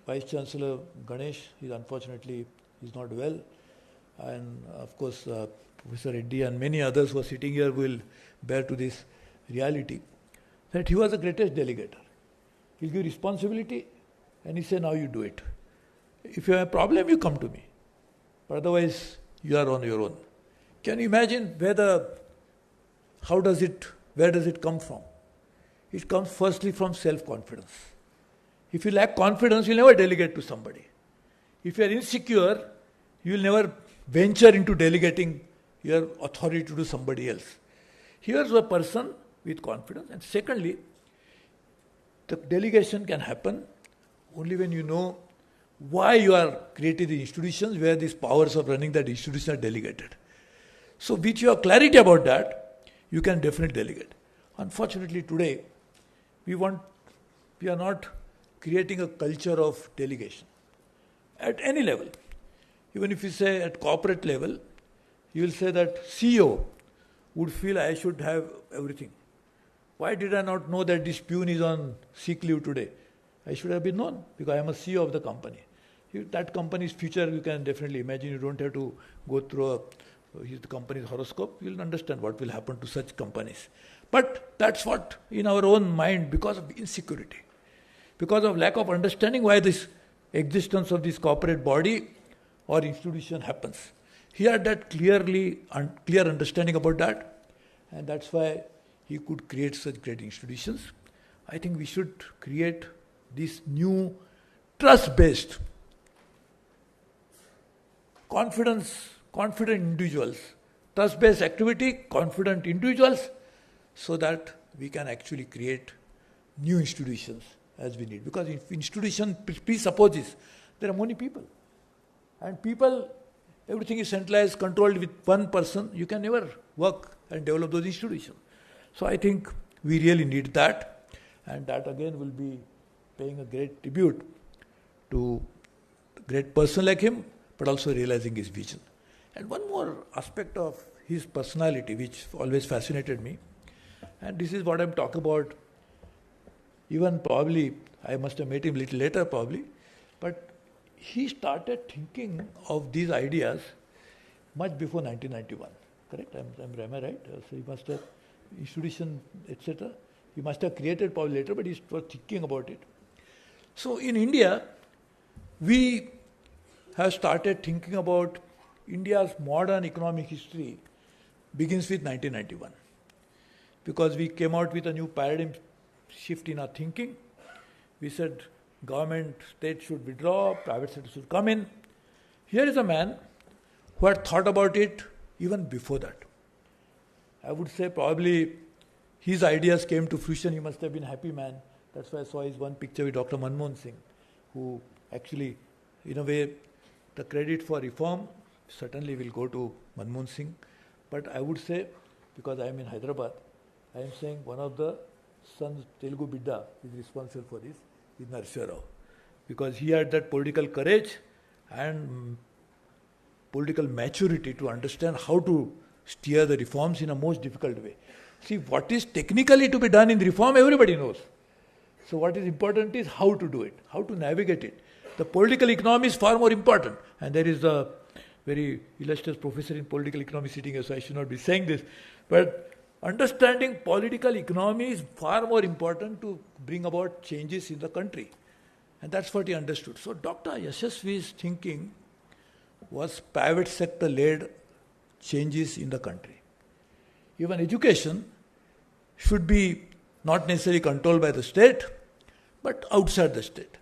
Vice Chancellor Ganesh is unfortunately not well, and of course Professor Reddy and many others who are sitting here will bear to this reality that he was the greatest delegator. He'll give responsibility and he said, now you do it. If you have a problem, you come to me. But otherwise, you are on your own. Can you imagine where does it come from? It comes firstly from self-confidence. If you lack confidence, you'll never delegate to somebody. If you are insecure, you'll never venture into delegating your authority to somebody else. Here's a person with confidence. And secondly, the delegation can happen only when you know why you are creating the institutions where these powers of running that institution are delegated. So with your clarity about that, you can definitely delegate. Unfortunately today, we are not creating a culture of delegation at any level. Even if you say at corporate level, you will say that CEO would feel I should have everything. Why did I not know that this peon is on sick leave today? I should have been known because I am a CEO of the company. That company's future you can definitely imagine. You don't have to go through the company's horoscope. You'll understand what will happen to such companies. But that's what in our own mind, because of insecurity, because of lack of understanding why this existence of this corporate body or institution happens. He had that clear understanding about that, and that's why he could create such great institutions. I think we should create this new trust-based, confident individuals, trust-based activity, confident individuals, so that we can actually create new institutions as we need. Because if institution presupposes there are many people, and people, everything is centralized, controlled with one person, you can never work and develop those institutions. So I think we really need that, and that again will be paying a great tribute to a great person like him, but also realizing his vision. And one more aspect of his personality which always fascinated me, and this is what I'm talking about, even probably, I must have met him a little later probably, but he started thinking of these ideas much before 1991. Correct? Am I right? So he must have institution, etc. He must have created probably later, but he was thinking about it. So in India, we have started thinking about India's modern economic history begins with 1991. Because we came out with a new paradigm shift in our thinking. We said government, state should withdraw, private sector should come in. Here is a man who had thought about it even before that. I would say probably his ideas came to fruition. He must have been a happy man. That's why I saw his one picture with Dr. Manmohan Singh, who actually, in a way, the credit for reform certainly will go to Manmohan Singh. But I would say, because I am in Hyderabad, I am saying one of the sons, Telugu Bidda, is responsible for this, is Narasimha Rao. Because he had that political courage and political maturity to understand how to steer the reforms in a most difficult way. See, what is technically to be done in reform, everybody knows. So what is important is how to do it, how to navigate it. The political economy is far more important. And there is a very illustrious professor in political economy sitting here, so I should not be saying this. But understanding political economy is far more important to bring about changes in the country. And that's what he understood. So Dr. Yesaswi's thinking was private sector-led changes in the country. Even education should be not necessarily controlled by the state, but outside the state.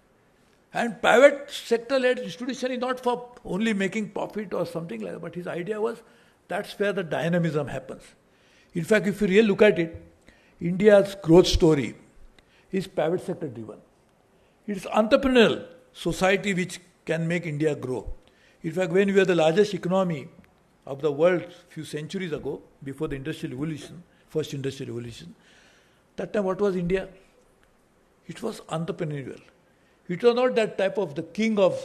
And private sector-led institution is not for only making profit or something like that, but his idea was that's where the dynamism happens. In fact, if you really look at it, India's growth story is private sector driven. It is entrepreneurial society which can make India grow. In fact, when we were the largest economy of the world a few centuries ago, before the Industrial Revolution, first Industrial Revolution, that time what was India? It was entrepreneurial. It was not that type of the king of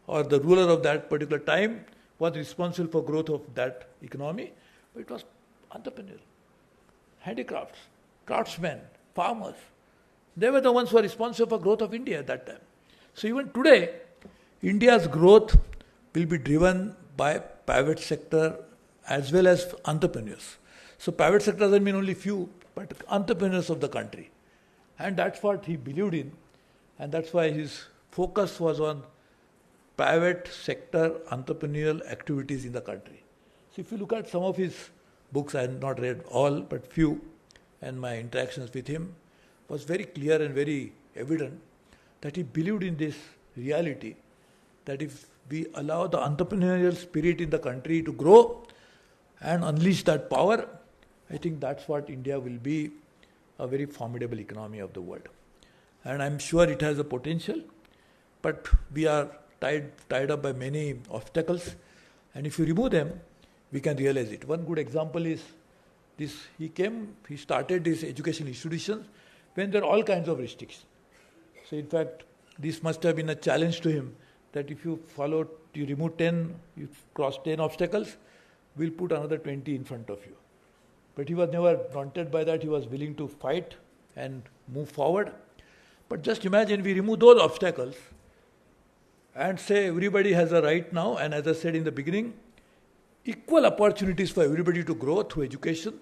or the ruler of that particular time was responsible for growth of that economy, but it was entrepreneurial. Handicrafts, craftsmen, farmers, they were the ones who were responsible for growth of India at that time. So even today, India's growth will be driven by private sector as well as entrepreneurs. So private sector doesn't mean only few, but entrepreneurs of the country. And that's what he believed in, and that's why his focus was on private sector entrepreneurial activities in the country. So if you look at some of his books, I have not read all, but few, and my interactions with him was very clear and very evident that he believed in this reality, that if we allow the entrepreneurial spirit in the country to grow and unleash that power, I think that's what India will be, a very formidable economy of the world. And I'm sure it has a potential, but we are tied up by many obstacles, and if you remove them, we can realize it. One good example is this: he started these education institutions when there are all kinds of restrictions. So in fact, this must have been a challenge to him, that if you remove 10, you cross 10 obstacles, we'll put another 20 in front of you. But he was never daunted by that. He was willing to fight and move forward. But just imagine we remove those obstacles and say everybody has a right now, and as I said in the beginning, equal opportunities for everybody to grow through education,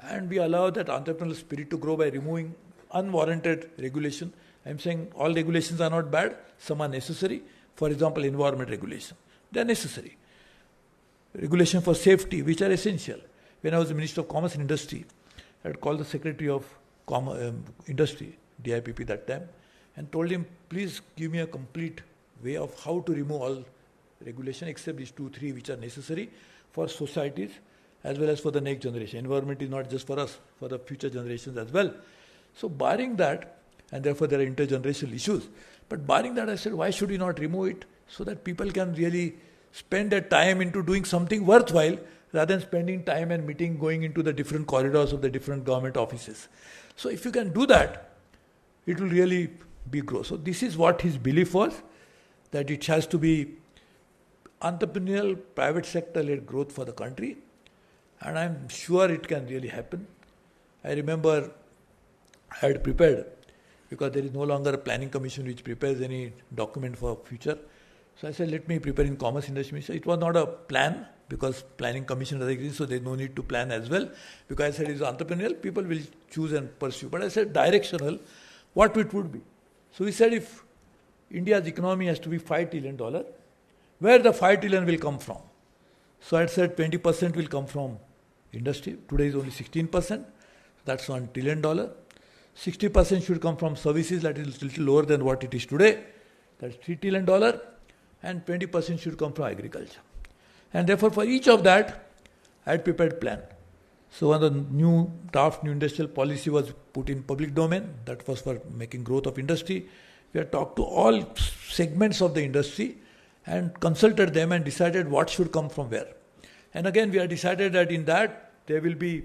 and we allow that entrepreneurial spirit to grow by removing unwarranted regulation. I'm saying all regulations are not bad, some are necessary. For example, environment regulation, they are necessary. Regulation for safety, which are essential. When I was the Minister of Commerce and Industry, I had called the Secretary of Industry, DIPP that time, and told him, please give me a complete way of how to remove all regulation except these 2-3 which are necessary for societies as well as for the next generation. Environment is not just for us, for the future generations as well. So barring that, and therefore there are intergenerational issues, but barring that I said, why should we not remove it so that people can really spend their time into doing something worthwhile rather than spending time and meeting, going into the different corridors of the different government offices. So if you can do that, it will really be growth. So this is what his belief was, that it has to be entrepreneurial, private sector-led growth for the country, and I'm sure it can really happen. I remember I had prepared, because there is no longer a planning commission which prepares any document for future. So I said, let me prepare in Commerce Industry. It was not a plan, because planning commission doesn't exist, so there's no need to plan as well. Because I said it's entrepreneurial, people will choose and pursue. But I said directional, what it would be. So we said if India's economy has to be $5 trillion, where the 5 trillion will come from? So I said 20% will come from industry. Today is only 16%. That's $1 trillion. 60% should come from services, that is a little lower than what it is today. That's $3 trillion. And 20% should come from agriculture. And therefore for each of that, I had prepared plan. So when the new industrial policy was put in public domain, that was for making growth of industry. We had talked to all segments of the industry and consulted them and decided what should come from where. And again, we had decided that in that there will be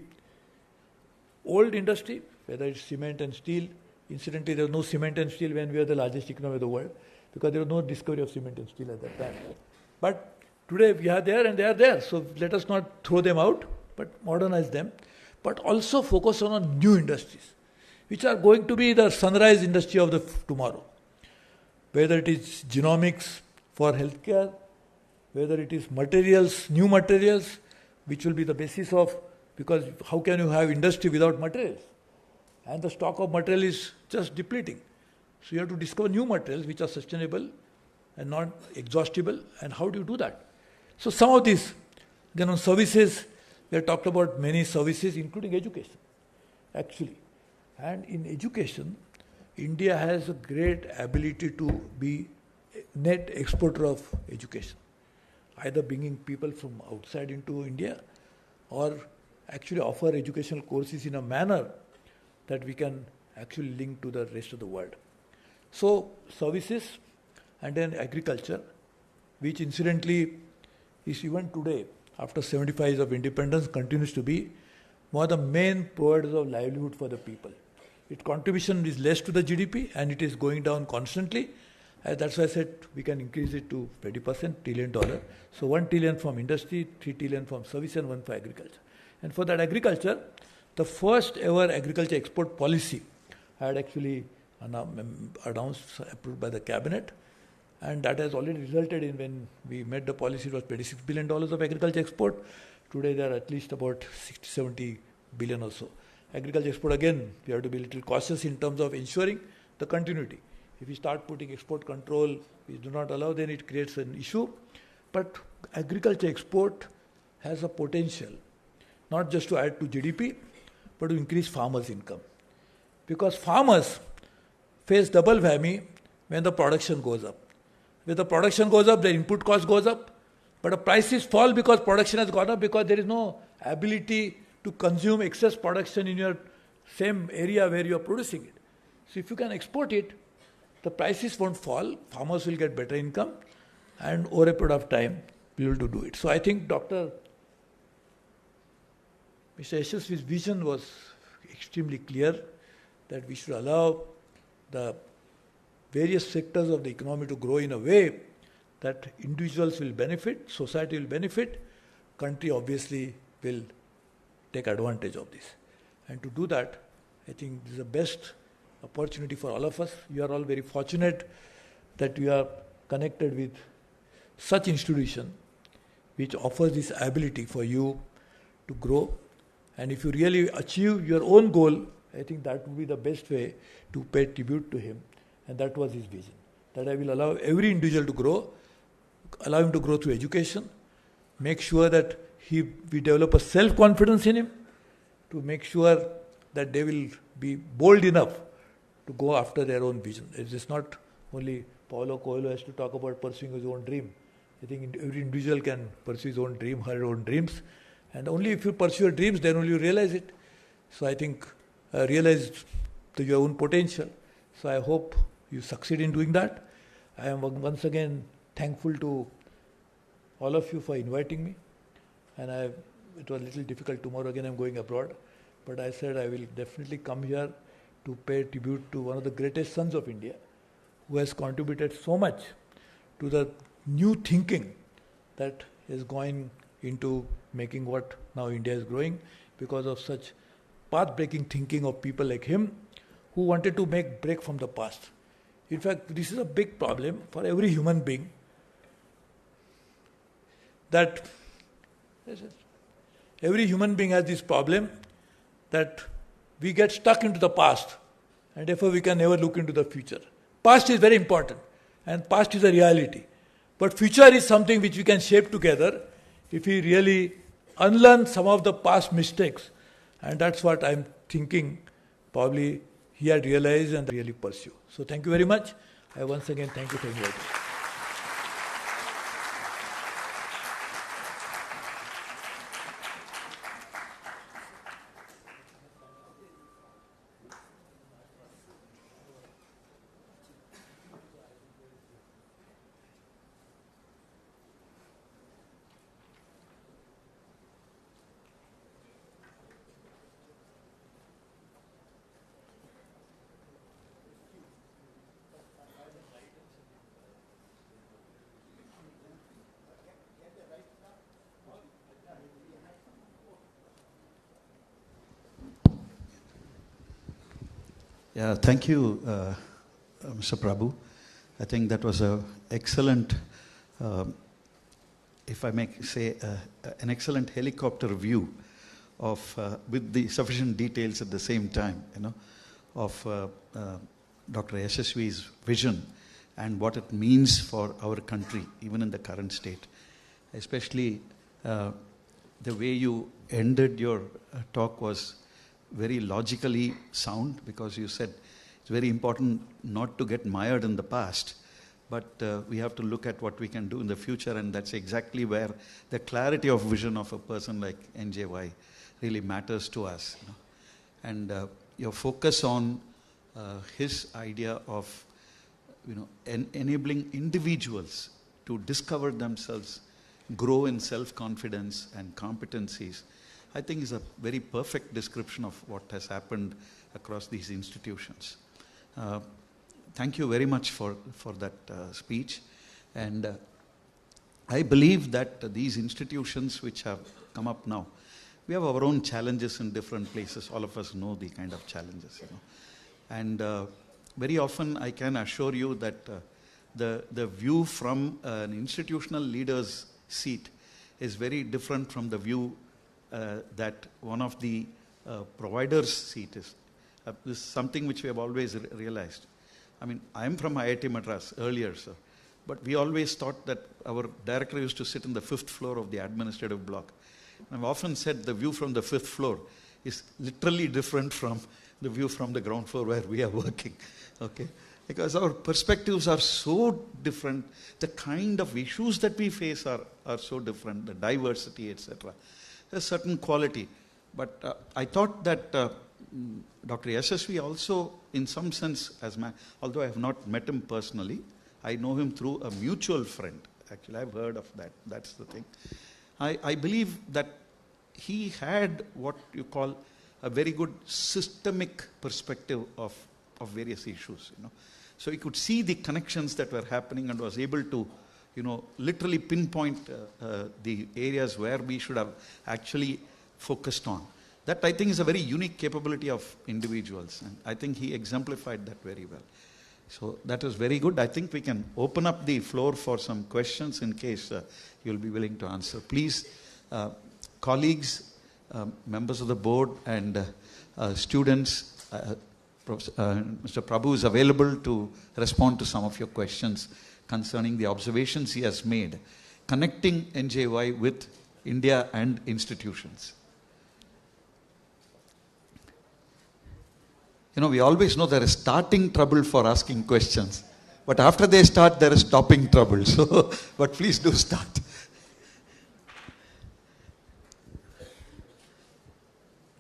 old industry, whether it's cement and steel. Incidentally, there was no cement and steel when we were the largest economy of the world, because there was no discovery of cement and steel at that time. But today we are there and they are there. So let us not throw them out, but modernize them. But also focus on new industries, which are going to be the sunrise industry of the tomorrow. Whether it is genomics for healthcare, whether it is materials, new materials, which will be the basis of, because how can you have industry without materials? And the stock of material is just depleting. So you have to discover new materials which are sustainable and not exhaustible. And how do you do that? So some of these. Then on services, we have talked about many services, including education, actually. And in education, India has a great ability to be net exporter of education, either bringing people from outside into India or actually offer educational courses in a manner that we can actually link to the rest of the world. So services and then agriculture, which incidentally is even today, after 75 years of independence, continues to be one of the main providers of livelihood for the people. its contribution is less to the GDP and it is going down constantly. That's why I said we can increase it to 20%, $1 trillion. So 1 trillion from industry, 3 trillion from service and 1 for agriculture. And for that agriculture, the first ever agriculture export policy had actually announced, approved by the cabinet. And that has already resulted in, when we made the policy, it was $26 billion of agriculture export. Today there are at least about 60, 70 billion or so. Agriculture export, again, we have to be a little cautious in terms of ensuring the continuity. If we start putting export control, we do not allow, then it creates an issue. But agriculture export has a potential, not just to add to GDP, but to increase farmers' income. Because farmers face double whammy when the production goes up. When the production goes up, the input cost goes up, but the prices fall because production has gone up, because there is no ability to consume excess production in your same area where you are producing it. So if you can export it, the prices won't fall, farmers will get better income, and over a period of time, we will do it. So I think Mr. Yesaswi's vision was extremely clear, that we should allow the various sectors of the economy to grow in a way that individuals will benefit, society will benefit, country obviously will take advantage of this. And to do that, I think this is the best opportunity for all of us. You are all very fortunate that you are connected with such institution which offers this ability for you to grow. And if you really achieve your own goal, I think that would be the best way to pay tribute to him. And that was his vision, that I will allow every individual to grow, allow him to grow through education, make sure that we develop a self-confidence in him, to make sure that they will be bold enough to go after their own vision. It is not only Paulo Coelho has to talk about pursuing his own dream. I think every individual can pursue his own dream, her own dreams. And only if you pursue your dreams, then only you realize it. So I think realize your own potential. So I hope you succeed in doing that. I am once again thankful to all of you for inviting me. And it was a little difficult. Tomorrow again I'm going abroad. But I said I will definitely come here to pay tribute to one of the greatest sons of India, who has contributed so much to the new thinking that is going into making what now India is growing, because of such path-breaking thinking of people like him, who wanted to break from the past. In fact, this is a big problem for every human being, that every human being has this problem, that we get stuck into the past, and therefore we can never look into the future. Past is very important, and past is a reality. But future is something which we can shape together if we really unlearn some of the past mistakes. And that's what I'm thinking probably he had realized and really pursue. So thank you very much. I once again thank you for inviting me. Yeah, thank you, Mr. Prabhu. I think that was an excellent, if I may say, an excellent helicopter view of, with the sufficient details at the same time, of Dr. Yesaswi's vision and what it means for our country, even in the current state. Especially the way you ended your talk was very logically sound, because you said it's very important not to get mired in the past, but we have to look at what we can do in the future, and that's exactly where the clarity of vision of a person like NJY really matters to us. And your focus on his idea of enabling individuals to discover themselves, grow in self-confidence and competencies, I think is a very perfect description of what has happened across these institutions. Thank you very much for that speech. And I believe that these institutions which have come up now, we have our own challenges in different places. All of us know the kind of challenges, you know. And very often I can assure you that the view from an institutional leader's seat is very different from the view that one of the provider's seat is. This is something which we have always realized. I mean, I am from IIT Madras earlier, sir, but we always thought that our director used to sit in the 5th floor of the administrative block. I've often said the view from the 5th floor is literally different from the view from the ground floor where we are working, okay? Because our perspectives are so different, the kind of issues that we face are so different, the diversity, etc. There's a certain quality. But I thought that Dr. Yesaswi also, in some sense, although I have not met him personally, I know him through a mutual friend. Actually, I've heard of that. That's the thing. I believe that he had what you call a very good systemic perspective of various issues, you know. So he could see the connections that were happening and was able to, you know, literally pinpoint the areas where we should have actually focused on. That, I think, is a very unique capability of individuals, and I think he exemplified that very well. So that was very good. I think we can open up the floor for some questions in case you'll be willing to answer. Please, colleagues, members of the board and students, Mr. Prabhu is available to respond to some of your questions concerning the observations he has made, connecting NJY with India and institutions. You know, we always know there is starting trouble for asking questions, but after they start, there is stopping trouble. So, but please do start.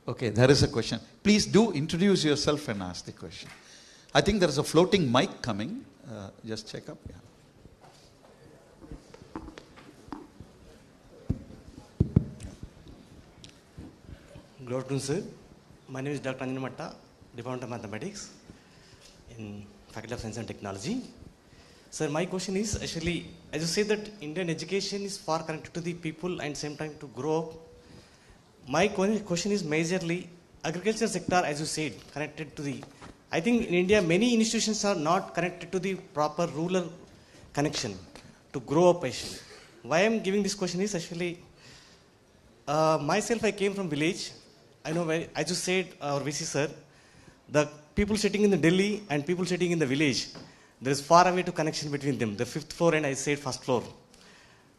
Okay, there is a question. Please do introduce yourself and ask the question. I think there is a floating mic coming. Just check up. Yeah. Good afternoon, sir. My name is Dr. Anjana Matta, Department of Mathematics in Faculty of Science and Technology. Sir, my question is actually, as you say that Indian education is far connected to the people and same time to grow up. My question is majorly agriculture sector, as you said, connected to the, I think in India many institutions are not connected to the proper rural connection to grow up actually. Why I am giving this question is actually, myself I came from village. I know where, as you said, our VC sir, the people sitting in the Delhi and people sitting in the village, there is far away to connection between them, the 5th floor and I said 1st floor.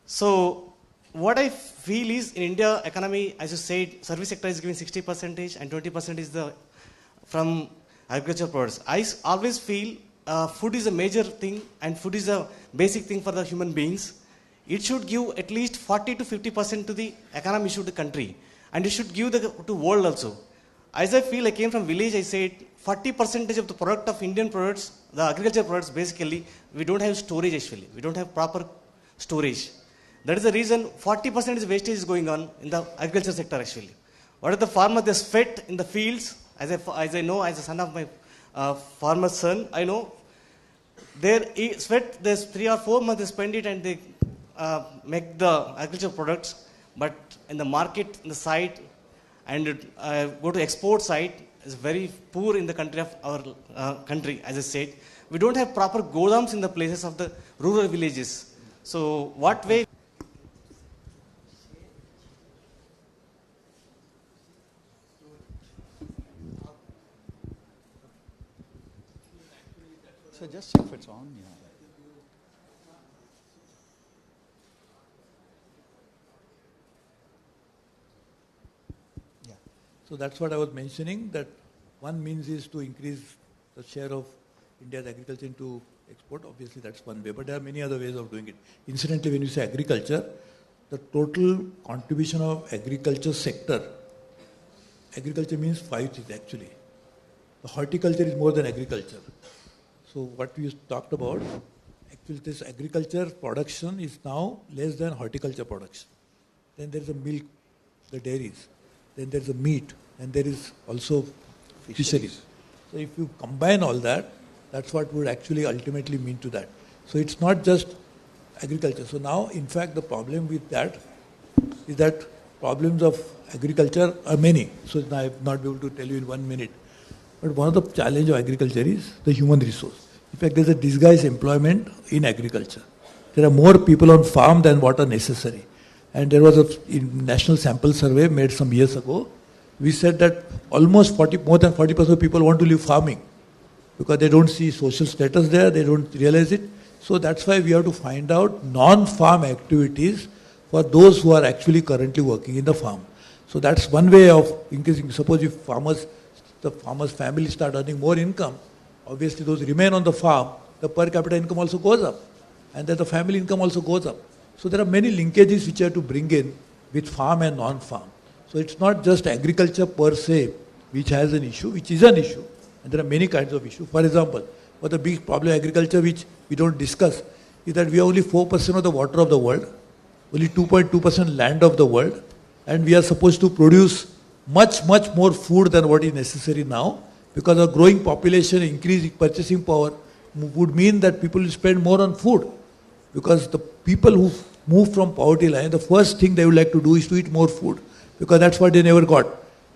So what I feel is in India economy, as you said, service sector is giving 60% and 20% is the from agricultural products. I always feel food is a major thing and food is a basic thing for the human beings. It should give at least 40 to 50% to the economy issue of the country. And it should give to world also. As I feel, I came from village, I said 40% of the product of Indian products, the agriculture products basically, we don't have storage actually. We don't have proper storage. That is the reason 40% is wastage is going on in the agriculture sector actually. What are the farmers, they sweat in the fields, as I know, as a son of my farmer's son, I know, they sweat, there's 3 or 4 months they spend it and they make the agriculture products. But in the market, in the site, and go to export site is very poor in the country of our country, as I said. We don't have proper godams in the places of the rural villages. So what way? So just check if it's on. Yeah. So that's what I was mentioning, that one means is to increase the share of India's agriculture into export. Obviously, that's one way, but there are many other ways of doing it. Incidentally, when you say agriculture, the total contribution of agriculture sector, agriculture means 5 things actually. The horticulture is more than agriculture. So what we talked about, actually this agriculture production is now less than horticulture production. Then there is the milk, the dairies. then there is a meat, and there is also fisheries. So if you combine all that, that's what would actually ultimately mean to that. So it's not just agriculture. So now, in fact, the problem with that is that problems of agriculture are many. So I will not be able to tell you in 1 minute. But one of the challenges of agriculture is the human resource. In fact, there's a disguised employment in agriculture. There are more people on farm than what are necessary. And there was a national sample survey made some years ago. We said that almost more than 40% of people want to live farming because they don't see social status there, they don't realize it. So that's why we have to find out non-farm activities for those who are actually currently working in the farm. So that's one way of increasing. Suppose if the farmer's family start earning more income, obviously those remain on the farm, the per capita income also goes up. And then the family income also goes up. So there are many linkages which you have to bring in with farm and non-farm. So it's not just agriculture per se which has an issue, which is an issue. And there are many kinds of issues. For example, what the big problem of agriculture which we don't discuss is that we have only 4% of the water of the world, only 2.2% land of the world, and we are supposed to produce much more food than what is necessary now, because a growing population, increasing purchasing power would mean that people will spend more on food. Because the people who move from poverty line, the first thing they would like to do is to eat more food, because that's what they never got.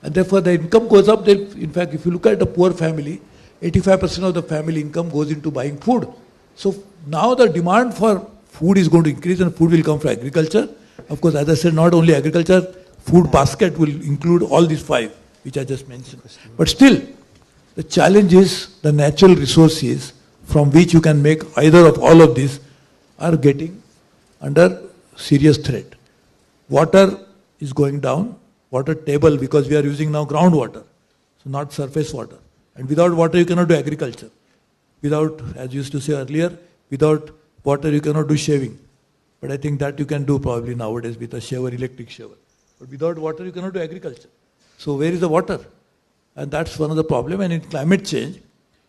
And therefore the income goes up. In fact, if you look at a poor family, 85% of the family income goes into buying food. So now the demand for food is going to increase, and food will come from agriculture. Of course, as I said, not only agriculture, food basket will include all these 5 which I just mentioned. But still, the challenge is the natural resources from which you can make either of all of these are getting under serious threat. Water is going down, water table, because we are using now groundwater, so not surface water. And without water you cannot do agriculture. Without, as you used to say earlier, without water you cannot do shaving. But I think that you can do probably nowadays with a shaver, electric shaver. But without water you cannot do agriculture. So where is the water? And that's one of the problems. And in climate change,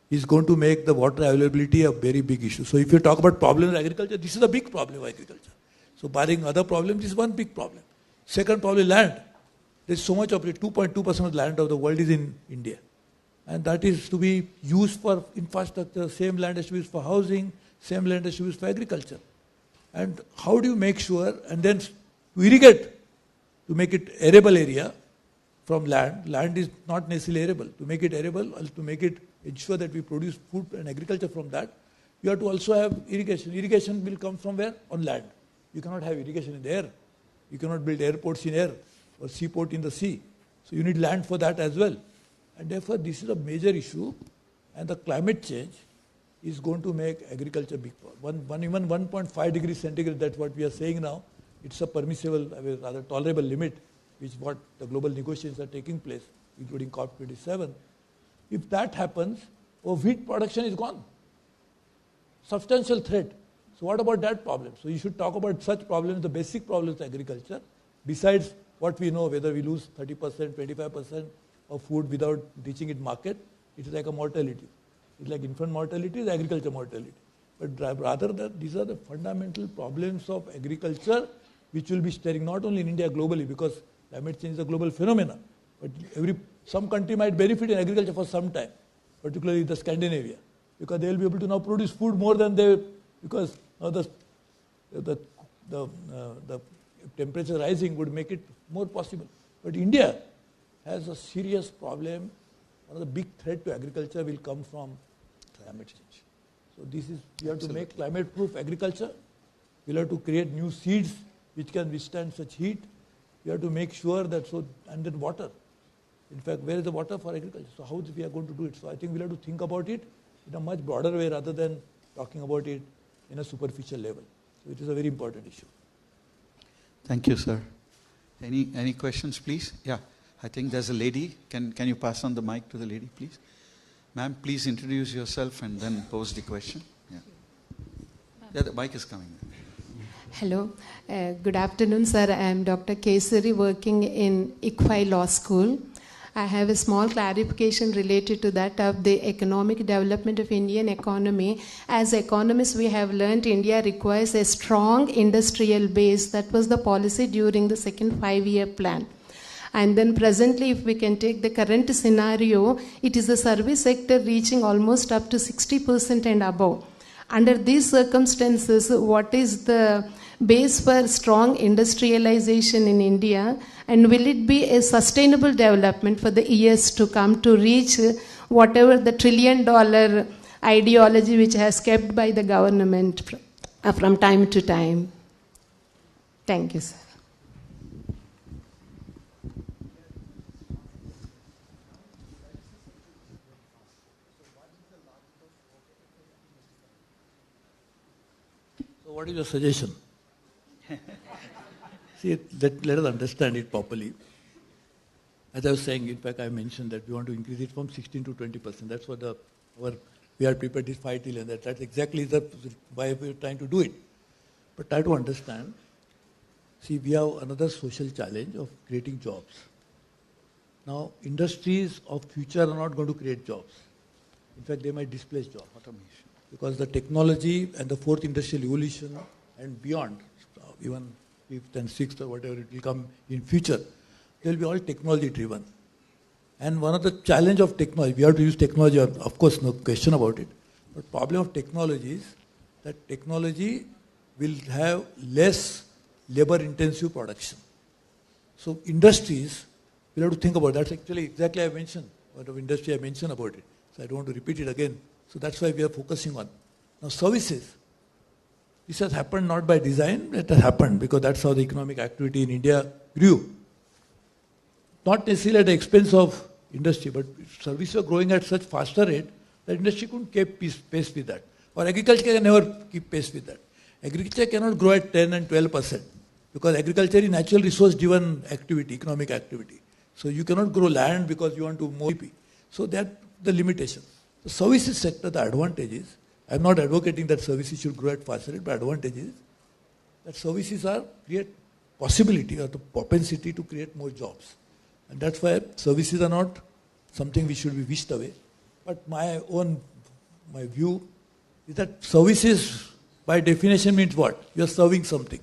is going to make the water availability a very big issue. So if you talk about problems in agriculture, this is a big problem of agriculture. So barring other problems, this is one big problem. Second problem, land. There's so much of it, 2.2% of the land of the world is in India. And that is to be used for infrastructure, same land is to be used for housing, same land is to be used for agriculture. And how do you make sure, and then to irrigate, to make it arable area from land. Land is not necessarily arable. To make it arable, to make it ensure that we produce food and agriculture from that, you have to also have irrigation. Irrigation will come from where? On land. You cannot have irrigation in the air. You cannot build airports in air or seaport in the sea. So you need land for that as well. And therefore this is a major issue, and the climate change is going to make agriculture big problem. Even 1.5 degrees centigrade, that's what we are saying now. It's a permissible, rather tolerable limit, which what the global negotiations are taking place, including COP27. If that happens, wheat production is gone. Substantial threat. So what about that problem? So you should talk about such problems, the basic problems of agriculture, besides what we know, whether we lose 30%, 25% of food without reaching its market. It is like a mortality. It's like infant mortality, it's agriculture mortality. But rather that these are the fundamental problems of agriculture which will be staring not only in India, globally, because climate change is a global phenomenon. But some country might benefit in agriculture for some time, particularly the Scandinavia, because they will be able to now produce food more than they, because now the temperature rising would make it more possible. But India has a serious problem. One of the big threat to agriculture will come from climate change. So this is, we have to make climate-proof agriculture. We'll have to create new seeds which can withstand such heat. We have to make sure that and then water. In fact, where is the water for agriculture? So how we are going to do it? So I think we'll have to think about it in a much broader way rather than talking about it in a superficial level. So it is a very important issue. Thank you, sir. Any questions, please? Yeah, I think there's a lady. Can you pass on the mic to the lady, please? Ma'am, please introduce yourself and then pose the question. Yeah, the mic is coming. Hello. Good afternoon, sir. I am Dr. Kesari, working in ICFAI Law School. I have a small clarification related to that of the economic development of Indian economy. As economists, we have learned India requires a strong industrial base. That was the policy during the second 5-year plan. And then presently, if we can take the current scenario, it is the service sector reaching almost up to 60% and above. Under these circumstances, what is the base for strong industrialization in India, and will it be a sustainable development for the years to come to reach whatever the $1 trillion ideology which has kept by the government from time to time? Thank you, sir. So what is your suggestion? See, let us understand it properly. As I was saying, in fact, I mentioned that we want to increase it from 16 to 20%. That's what we are prepared to 5 trillion. That's exactly why we are trying to do it. But try to understand. See, we have another social challenge of creating jobs. Now, industries of future are not going to create jobs. In fact, they might displace jobs. Automation. Because the technology and the fourth industrial evolution and beyond, even fifth and sixth or whatever it will come in future, they will be all technology driven. And one of the challenge of technology, we have to use technology, of course, no question about it. But problem of technology is that technology will have less labor intensive production. So industries, we'll have to think about that. That's actually exactly I mentioned, what of industry I mentioned about it. So I don't want to repeat it again. So that's why we are focusing on. Now services, this has happened not by design, it has happened because that's how the economic activity in India grew. Not necessarily at the expense of industry, but services are growing at such faster rate that industry couldn't keep pace with that. Or agriculture can never keep pace with that. Agriculture cannot grow at 10 and 12% because agriculture is natural resource driven activity, economic activity. So you cannot grow land because you want to more GDP. So that's the limitation. The services sector, the advantage is, I'm not advocating that services should grow at faster rate, but advantage is that services create possibility or the propensity to create more jobs. And that's why services are not something we should be wished away. But my view is that services by definition means what? You are serving something.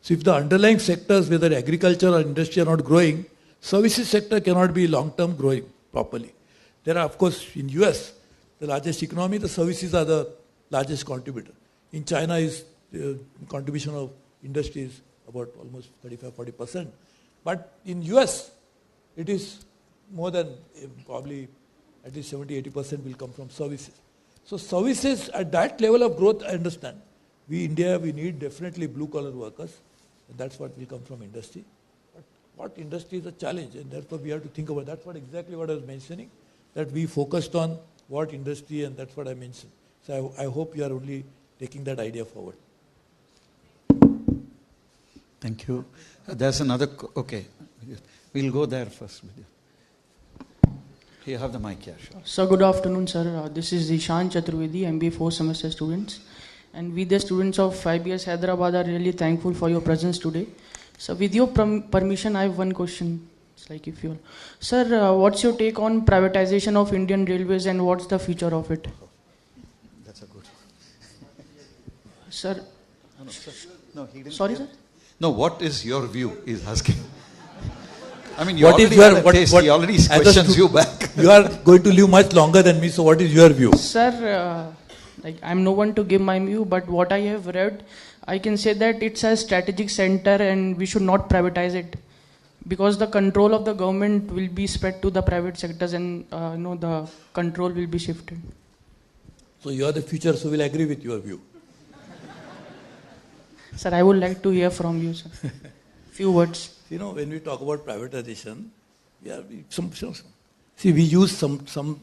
So if the underlying sectors, whether agriculture or industry are not growing, services sector cannot be long-term growing properly. There are, of course, in US, the largest economy, the services are the largest contributor. In China, the contribution of industry is about almost 35-40%. But in US, it is more than probably at least 70-80% will come from services. So services at that level of growth, I understand. India, we need definitely blue-collar workers. And that's what will come from industry. But what industry is a challenge, and therefore we have to think about. That's exactly what I was mentioning, that we focused on what industry, and that's what I mentioned. So I hope you are only taking that idea forward. Thank you. There's another, okay. We'll go there first with you. You have the mic, yeah, sure. So good afternoon, sir. This is Ishan Chaturvedi, MBA 4th semester students. And we, the students of IBS Hyderabad, are really thankful for your presence today. So with your permission, I have one question. It's like if you, sir, what's your take on privatization of Indian Railways and what's the future of it? That's a good one. Sir? No, sir. No, he didn't. Sorry, sir? No, what is your view? He's asking. I mean, you already questions you back. You are going to live much longer than me, so what is your view? Sir, I'm no one to give my view, but what I have read, I can say that it's a strategic center and we should not privatize it. Because the control of the government will be spread to the private sectors and the control will be shifted. So you are the future, so we'll agree with your view. Sir, I would like to hear from you, sir. Few words. When we talk about privatization, we use some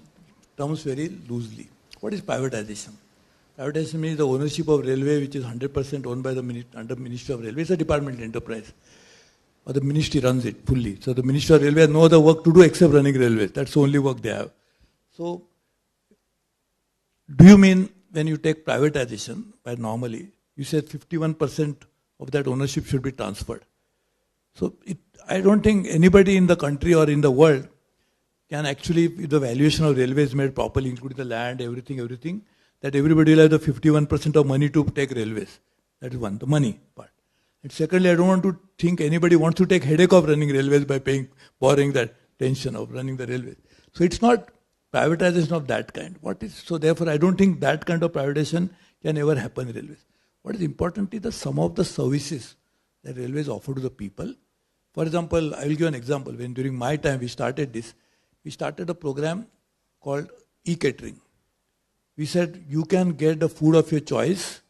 terms very loosely. What is privatization? Privatization means the ownership of railway, which is 100% owned by the under Ministry of Railway. It's a department enterprise. Or the ministry runs it fully. So the Ministry of Railway has no other work to do except running railways. That's the only work they have. So, do you mean when you take privatization, by normally, you said 51% of that ownership should be transferred. So I don't think anybody in the country or in the world can actually, if the valuation of railways made properly, including the land, everything, that everybody will have the 51% of money to take railways. That is one, the money part. And secondly, I don't want to think anybody wants to take headache of running railways by borrowing that tension of running the railways. So it's not privatization of that kind. So therefore, I don't think that kind of privatization can ever happen in railways. What is important is the sum of the services that railways offer to the people. For example, I will give an example. When during my time we started this, we started a program called e-catering. We said you can get the food of your choice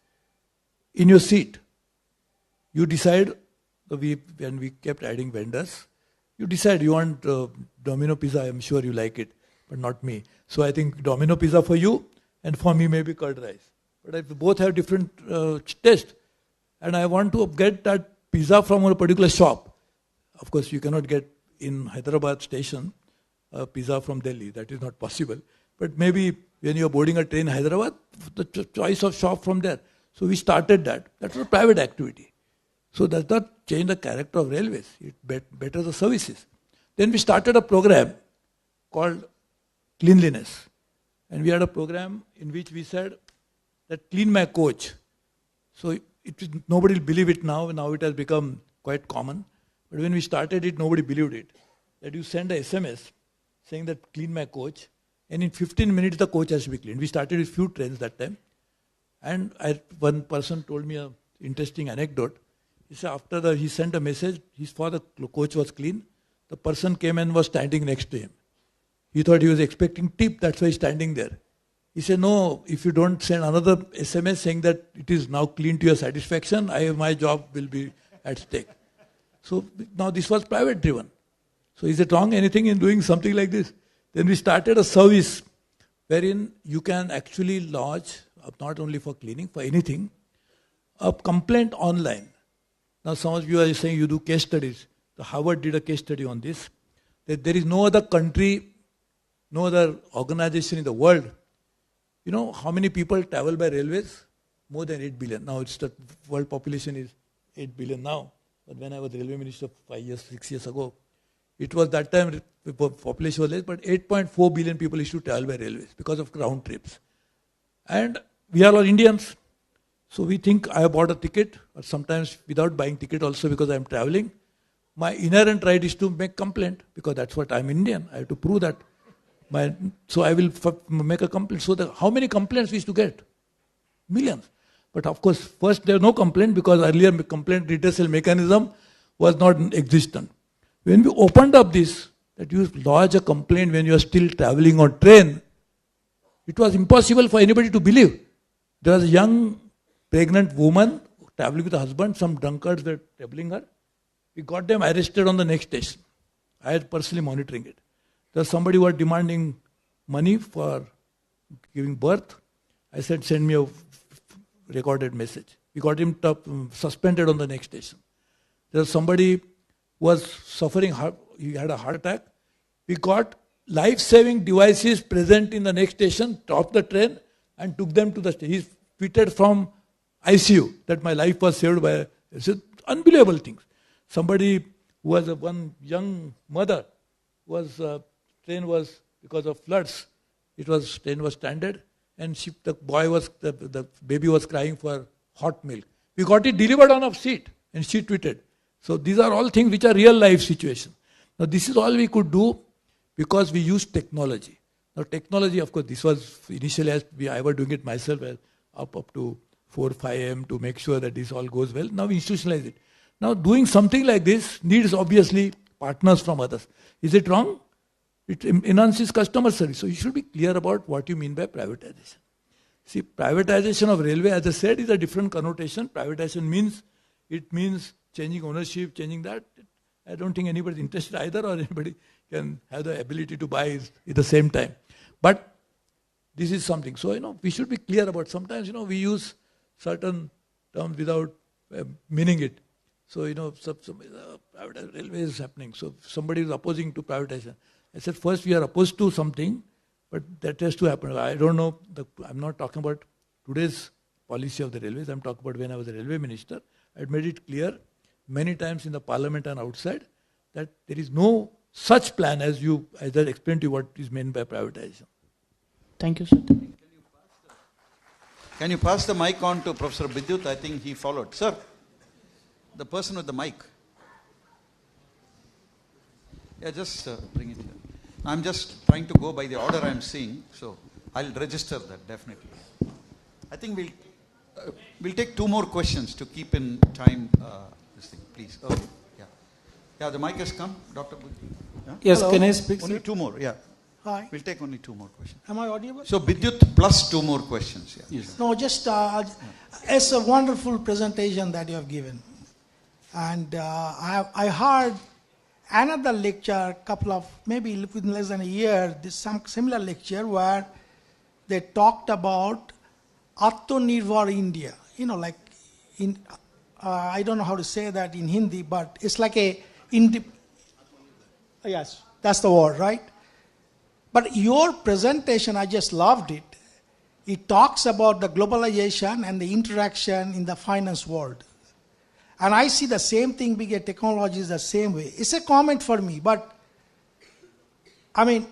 in your seat. You decide, when we kept adding vendors, you decide you want Domino pizza, I'm sure you like it, but not me. So I think Domino pizza for you, and for me maybe curd rice. But if both have different taste, and I want to get that pizza from a particular shop. Of course, you cannot get in Hyderabad station pizza from Delhi. That is not possible. But maybe when you are boarding a train in Hyderabad, the choice of shop from there. So we started that. That was a private activity. So does not change the character of railways. It betters the services. Then we started a program called cleanliness. And we had a program in which we said that clean my coach. So nobody will believe it now. Now it has become quite common. But when we started it, nobody believed it. That you send a SMS saying that clean my coach. And in 15 minutes, the coach has to be cleaned. We started with few trains that time. And one person told me an interesting anecdote. He said after he sent a message, the coach was clean. The person came and was standing next to him. He thought he was expecting tip, that's why he's standing there. He said, no, if you don't send another SMS saying that it is now clean to your satisfaction, my job will be at stake. So now this was private driven. So is it wrong anything in doing something like this? Then we started a service wherein you can actually lodge, not only for cleaning, for anything, a complaint online. Now some of you are saying you do case studies. The Harvard did a case study on this. That there is no other country, no other organization in the world. You know how many people travel by railways? More than 8 billion. Now the world population is 8 billion now. But when I was railway minister 6 years ago, it was that time the population was less, but 8.4 billion people used to travel by railways because of round trips. And we are all Indians. So we think I have bought a ticket, or sometimes without buying ticket also because I am traveling. My inherent right is to make complaint because that's what I am Indian. I have to prove that. So I will make a complaint. So how many complaints we used to get? Millions. But of course, first there was no complaint because earlier complaint redressal mechanism was not existent. When we opened up this, that you lodge a complaint when you are still traveling on train, it was impossible for anybody to believe. There was a young pregnant woman traveling with her husband, some drunkards were troubling her. We got them arrested on the next station. I was personally monitoring it. There was somebody who was demanding money for giving birth. I said, send me a recorded message. We got him suspended on the next station. There was somebody who was suffering, he had a heart attack. We got life-saving devices present in the next station, stopped the train and took them to the station. He tweeted from ICU that my life was saved by, unbelievable things. Somebody who was one young mother, train was, because of floods, train was stranded and the baby was crying for hot milk. We got it delivered on a seat and she tweeted. So these are all things which are real life situations. Now this is all we could do because we used technology. Now technology, of course, this was initially I was doing it myself up to 4, 5 a.m. to make sure that this all goes well. Now we institutionalize it. Now doing something like this needs obviously partners from others. Is it wrong? It enhances customer service. So you should be clear about what you mean by privatization. See, privatization of railway, as I said, is a different connotation. Privatization means changing ownership, changing that. I don't think anybody is interested either, or anybody can have the ability to buy at the same time. But this is something. So, we should be clear about. Sometimes, we use certain terms without meaning it. So, private railway is happening. So, somebody is opposing to privatization. I said, first we are opposed to something, but that has to happen. I don't know, I'm not talking about today's policy of the railways. I'm talking about when I was a railway minister. I had made it clear many times in the parliament and outside that there is no such plan as I explained to you what is meant by privatization. Thank you, sir. Can you pass the mic on to Professor Bidyut? I think he followed. Sir. The person with the mic. Yeah, just bring it here. I'm just trying to go by the order I'm seeing, so I'll register that definitely. I think we'll take 2 more questions to keep in time. This thing, please. Oh, yeah. Yeah, the mic has come, Dr. Yeah? Yes, Hello. can I speak? Only Sir? 2 more, yeah. Hi. We'll take only 2 more questions. Am I audible? So Vidyut plus 2 more questions. Yeah. Yes. No, just it's a wonderful presentation that you have given. And I heard another lecture, couple of, maybe within less than a year, some similar lecture where they talked about Atmanirbhar India. You know, like, I don't know how to say that in Hindi, but it's like yes, that's the word, right? But your presentation, I just loved it. It talks about the globalization and the interaction in the finance world. And I see the same thing, bigger technologies the same way. It's a comment for me, but I mean,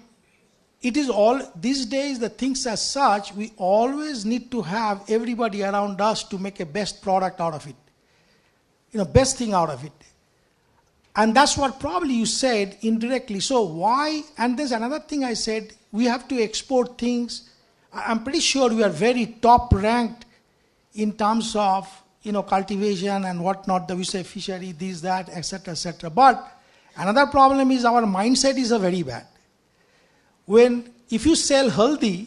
it is all, these days the things as such, we always need to have everybody around us to make a best product out of it. You know, best thing out of it. And that's what probably you said indirectly. So why, and there's another thing I said, we have to export things. I'm pretty sure we are very top ranked in terms of, you know, cultivation and whatnot, we say fishery, this, that, etc., etc. But another problem is our mindset is very bad. If you sell haldi,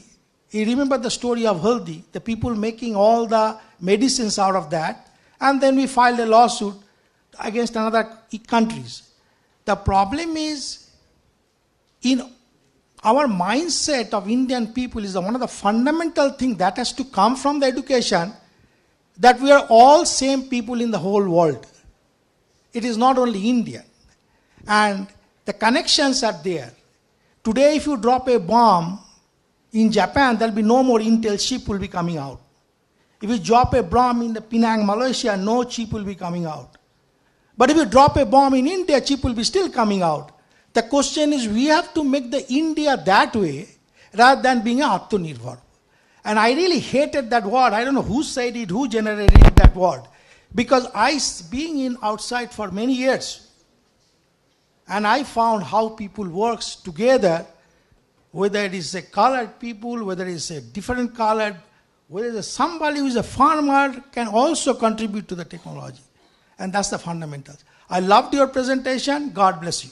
you remember the story of haldi, the people making all the medicines out of that, and then we filed a lawsuit against another countries. The problem is, in our mindset of Indian people is one of the fundamental things that has to come from the education, that we are all same people in the whole world. It is not only India. And the connections are there. Today if you drop a bomb in Japan, there will be no more Intel chip will be coming out. If you drop a bomb in the Penang, Malaysia, no chip will be coming out. But if you drop a bomb in India, chip will be still coming out. The question is, we have to make the India that way rather than being a Atmanirbhar. And I really hated that word. I don't know who said it, who generated that word. Because being in outside for many years, and I found how people works together, whether it is a colored people, whether it is a different colored, whether it is somebody who is a farmer can also contribute to the technology. And that's the fundamentals. I loved your presentation. God bless you.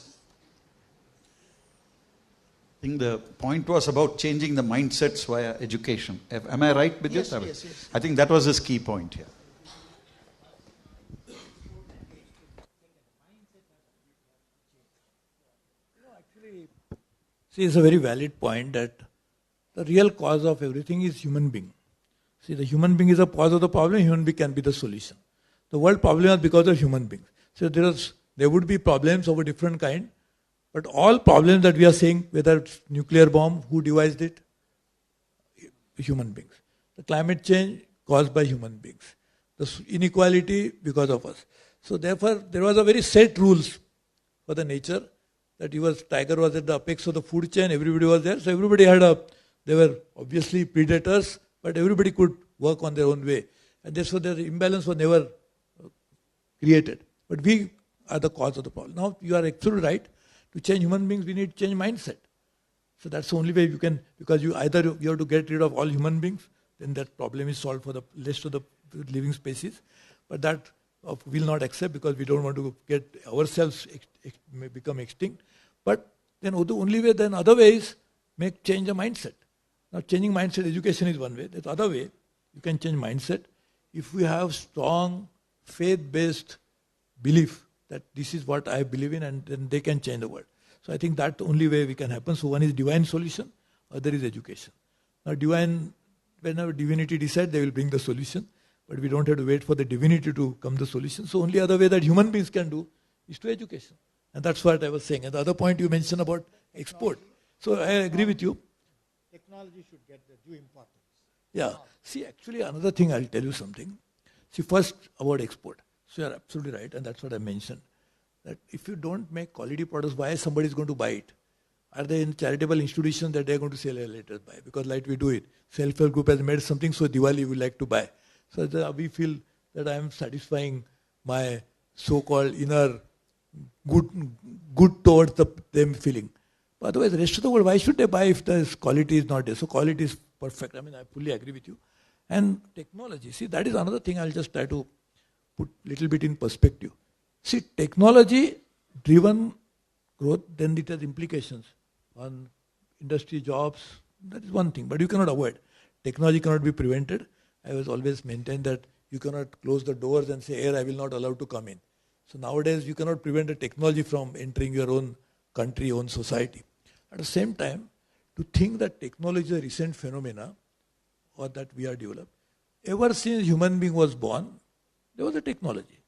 I think the point was about changing the mindsets via education. Am I right with this? Yes. I think that was his key point here. See, it's a very valid point that the real cause of everything is human being. See, the human being is the cause of the problem, human being can be the solution. The world problem is because of human beings. So there would be problems of a different kind, but all problems that we are saying, whether it's nuclear bomb, who devised it? Human beings. The climate change caused by human beings. The inequality because of us. So therefore, there was a very set rules for the nature that tiger was at the apex of the food chain, everybody was there. So everybody they were obviously predators, but everybody could work on their own way. And therefore the imbalance was never created. But we are the cause of the problem. Now you are absolutely right. To change human beings, we need to change mindset. So that's the only way you can, because you have to get rid of all human beings, then that problem is solved for the rest of the living species. But that we'll not accept because we don't want to get ourselves become extinct. But then the only way, then other way is change the mindset. Now changing mindset, education is one way. There's other way. You can change mindset if we have strong faith-based belief that this is what I believe in, and then they can change the world. So I think that's the only way we can happen. So one is divine solution, other is education. Now whenever divinity decides, they will bring the solution, but we don't have to wait for the divinity to come the solution. So only other way that human beings can do is to education. And that's what I was saying. And the other point you mentioned about export. So I agree with you. Technology should get the due importance. Yeah. See, actually another thing, I'll tell you something. See, first about export. So you're absolutely right, and that's what I mentioned. That if you don't make quality products, why somebody is going to buy it? Are they in charitable institutions that they're going to sell later buy? Because like we do it. Self-help group has made something, so Diwali we like to buy. So we feel that I am satisfying my so-called inner good towards them feeling. But otherwise, the rest of the world, why should they buy if the quality is not there? So quality is perfect. I mean, I fully agree with you. And technology, see, that is another thing I'll just try to put a little bit in perspective. See, technology-driven growth, then it has implications on industry, jobs. That is one thing, but you cannot avoid. Technology cannot be prevented. I was always maintained that you cannot close the doors and say, air I will not allow to come in. So nowadays, you cannot prevent the technology from entering your own country, own society. At the same time, to think that technology is a recent phenomena, or that we are developed, ever since human being was born, there was a technology.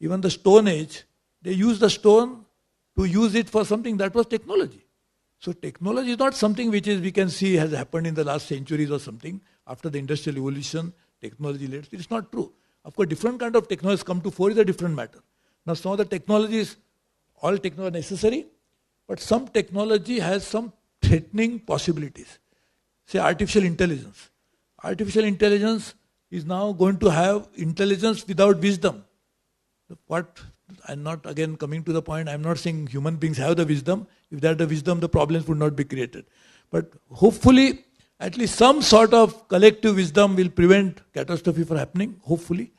Even the Stone Age, they used the stone to use it for something that was technology. So technology is not something which is we can see has happened in the last centuries or something. After the industrial evolution, technology led. It is not true. Of course, different kind of technologies come to fore is a different matter. Now some of the technologies, all technology necessary, but some technology has some threatening possibilities. Say artificial intelligence. Artificial intelligence is now going to have intelligence without wisdom. What, I'm not again coming to the point, I'm not saying human beings have the wisdom. If they had the wisdom, the problems would not be created. But hopefully, at least some sort of collective wisdom will prevent catastrophe from happening, hopefully.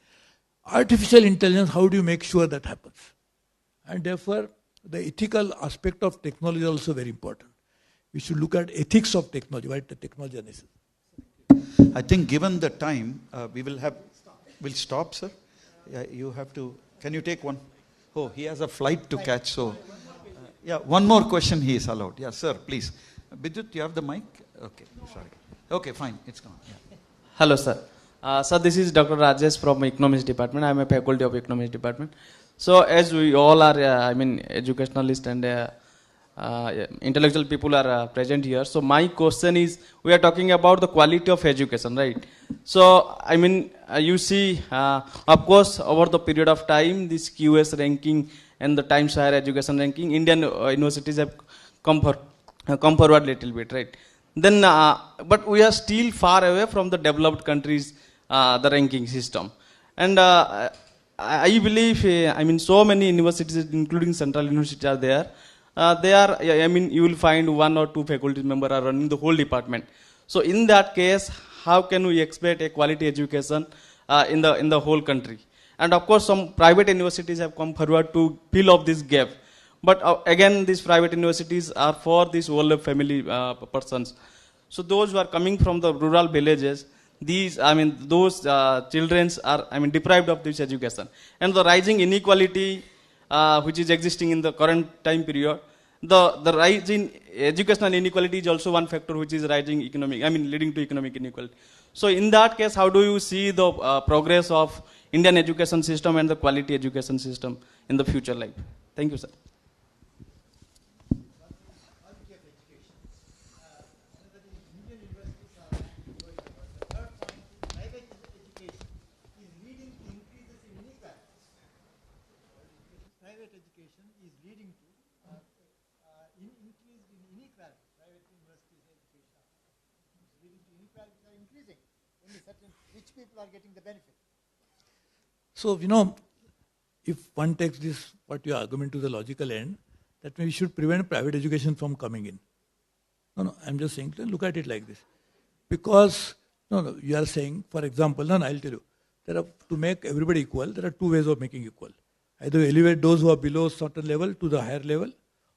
Artificial intelligence, how do you make sure that happens? And therefore, the ethical aspect of technology is also very important. We should look at ethics of technology, why the technology is necessary. I think given the time, we'll stop, sir. Yeah, you have to, can you take one? Oh, he has a flight to catch, so. Yeah, one more question he is allowed. Yeah, sir, please. Bidut, you have the mic? Okay, sorry. Okay, fine, it's gone. Yeah. Hello, sir. Sir, this is Dr. Rajesh from Economics Department. I am a faculty of Economics Department. So, as we all are, educationalists and intellectual people are present here. So, my question is, we are talking about the quality of education, right? So, you see, of course, over the period of time, this QS ranking and the Times Higher Education ranking, Indian universities have come forward a little bit, right? Then, but we are still far away from the developed countries, the ranking system. And I believe, so many universities, including Central University, are there. You will find one or two faculty members are running the whole department. So in that case, how can we expect a quality education in the whole country? And of course, some private universities have come forward to fill up this gap. But again, these private universities are for these whole family persons. So those who are coming from the rural villages, those children are deprived of this education. And the rising inequality which is existing in the current time period, the rise in educational inequality is also one factor which is rising leading to economic inequality. So in that case, how do you see the progress of Indian education system and the quality education system in the future life? Thank you, sir. People are getting the benefit. So, if one takes this, what your argument to the logical end, that we should prevent private education from coming in. No, I'm just saying, look at it like this. Because, you are saying, for example, I'll tell you, to make everybody equal, there are two ways of making equal. Either elevate those who are below a certain level to the higher level,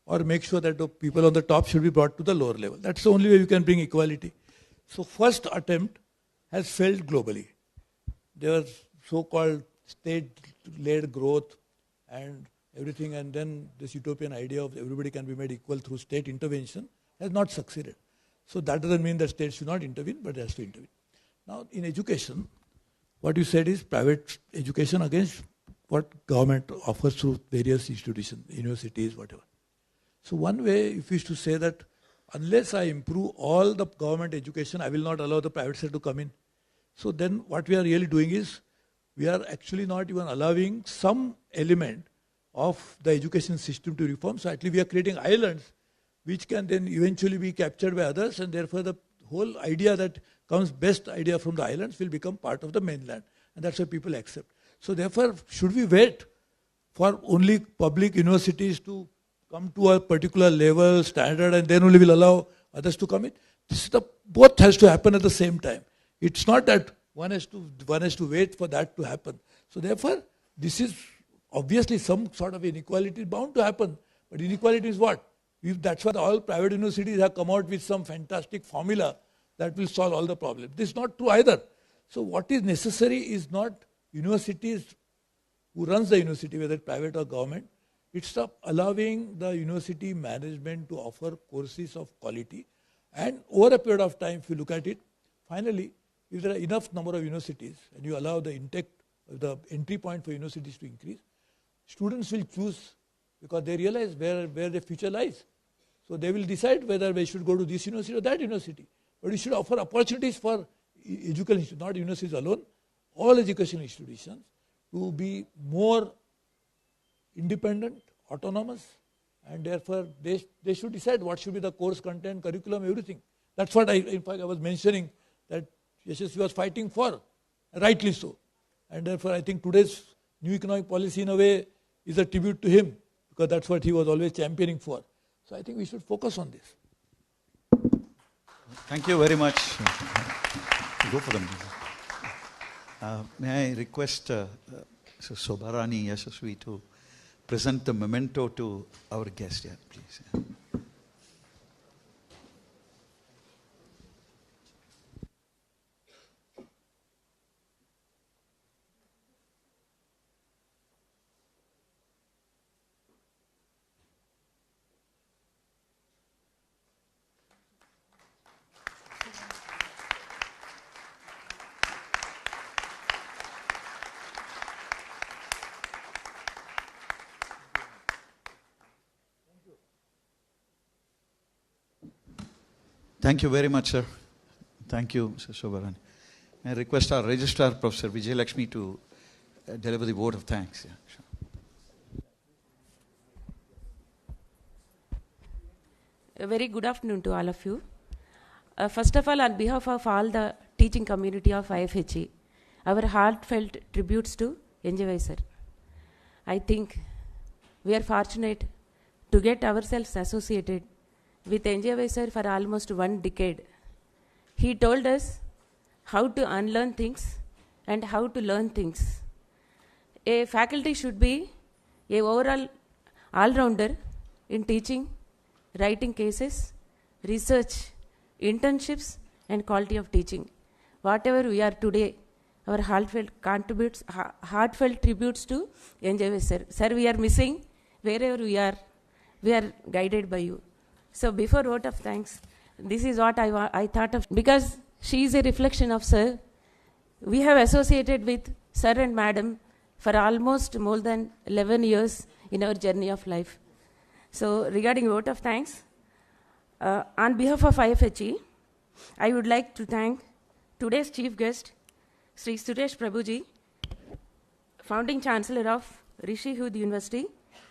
or make sure that the people on the top should be brought to the lower level. That's the only way you can bring equality. So, first attempt has failed globally. There was so-called state-led growth and everything, and then this utopian idea of everybody can be made equal through state intervention has not succeeded. So that doesn't mean that state should not intervene, but it has to intervene. Now, in education, what you said is private education against what government offers through various institutions, universities, whatever. So one way, if we used to say that unless I improve all the government education, I will not allow the private sector to come in. So then what we are really doing is, we are actually not even allowing some element of the education system to reform. So at least we are creating islands which can then eventually be captured by others, and therefore the whole idea that comes best idea from the islands will become part of the mainland. And that's what people accept. So therefore, should we wait for only public universities to come to a particular level, standard, and then only will allow others to come in. Both has to happen at the same time. It's not that one has to wait for that to happen. So therefore, this is obviously some sort of inequality is bound to happen. But inequality is what? That's why all private universities have come out with some fantastic formula that will solve all the problems. This is not true either. So what is necessary is not universities who runs the university, whether private or government. It's allowing the university management to offer courses of quality. And over a period of time, if you look at it, finally, if there are enough number of universities and you allow the entry point for universities to increase, students will choose because they realize where their future lies. So they will decide whether they should go to this university or that university. But we should offer opportunities for educational institutions, not universities alone, all educational institutions to be more independent, autonomous, and therefore they should decide what should be the course content, curriculum, everything. That's what in fact I was mentioning that Yesaswi was fighting for, rightly so. And therefore I think today's new economic policy in a way is a tribute to him because that's what he was always championing for. So I think we should focus on this. Thank you very much. Go for them. May I request Sobarani Yesaswi to present the memento to our guest here, please. Thank you very much, sir. Thank you, Mr. Sobarani. May I request our Registrar, Professor Vijay Lakshmi, to deliver the vote of thanks. Yeah, sure. A very good afternoon to all of you. First of all, on behalf of all the teaching community of IFHE, our heartfelt tributes to NJ sir. I think we are fortunate to get ourselves associated with NJ sir for almost 1 decade. He told us how to unlearn things and how to learn things. A faculty should be a overall all-rounder in teaching, writing cases, research, internships, and quality of teaching. Whatever we are today, our heartfelt tributes to NJ sir. Sir, we are missing. Wherever we are guided by you. So before vote of thanks, this is what I thought of, because she is a reflection of sir. We have associated with sir and madam for almost more than 11 years in our journey of life. So regarding vote of thanks, on behalf of IFHE, I would like to thank today's chief guest, Sri Suresh Prabhu ji, founding chancellor of Rishi Hood University,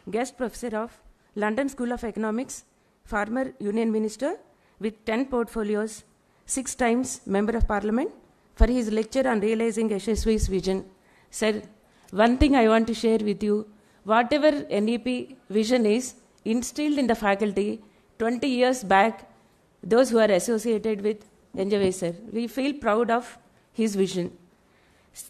guest professor of London School of Economics, former union minister with 10 portfolios, 6 times member of parliament, for his lecture on realizing Yesaswi's vision. Sir, one thing I want to share with you, whatever NEP vision is instilled in the faculty 20 years back, those who are associated with NJ sir, we feel proud of his vision.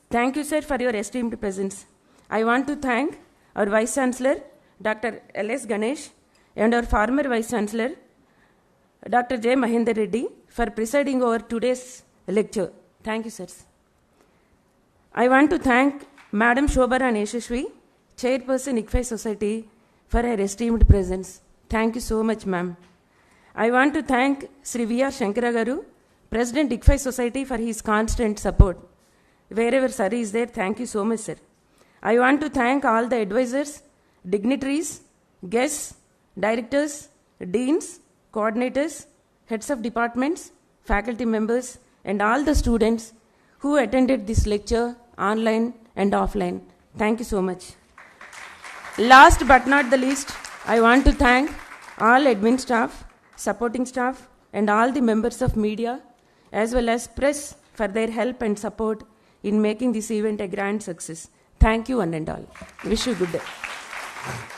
Thank you, sir, for your esteemed presence. I want to thank our Vice Chancellor, Dr. L.S. Ganesh, and our former Vice Chancellor, Dr. J. Mahendra Reddy, for presiding over today's lecture. Thank you, sirs. I want to thank Madam Shobarani Yesaswi, Chairperson ICFAI Society, for her esteemed presence. Thank you so much, ma'am. I want to thank Sri V.R. Shankaragaru, President ICFAI Society, for his constant support. Wherever sir is there, thank you so much, sir. I want to thank all the advisors, dignitaries, guests, directors, deans, coordinators, heads of departments, faculty members, and all the students who attended this lecture online and offline. Thank you so much. Last but not the least, I want to thank all admin staff, supporting staff, and all the members of media, as well as press, for their help and support in making this event a grand success. Thank you one and all. Wish you good day. Thank you.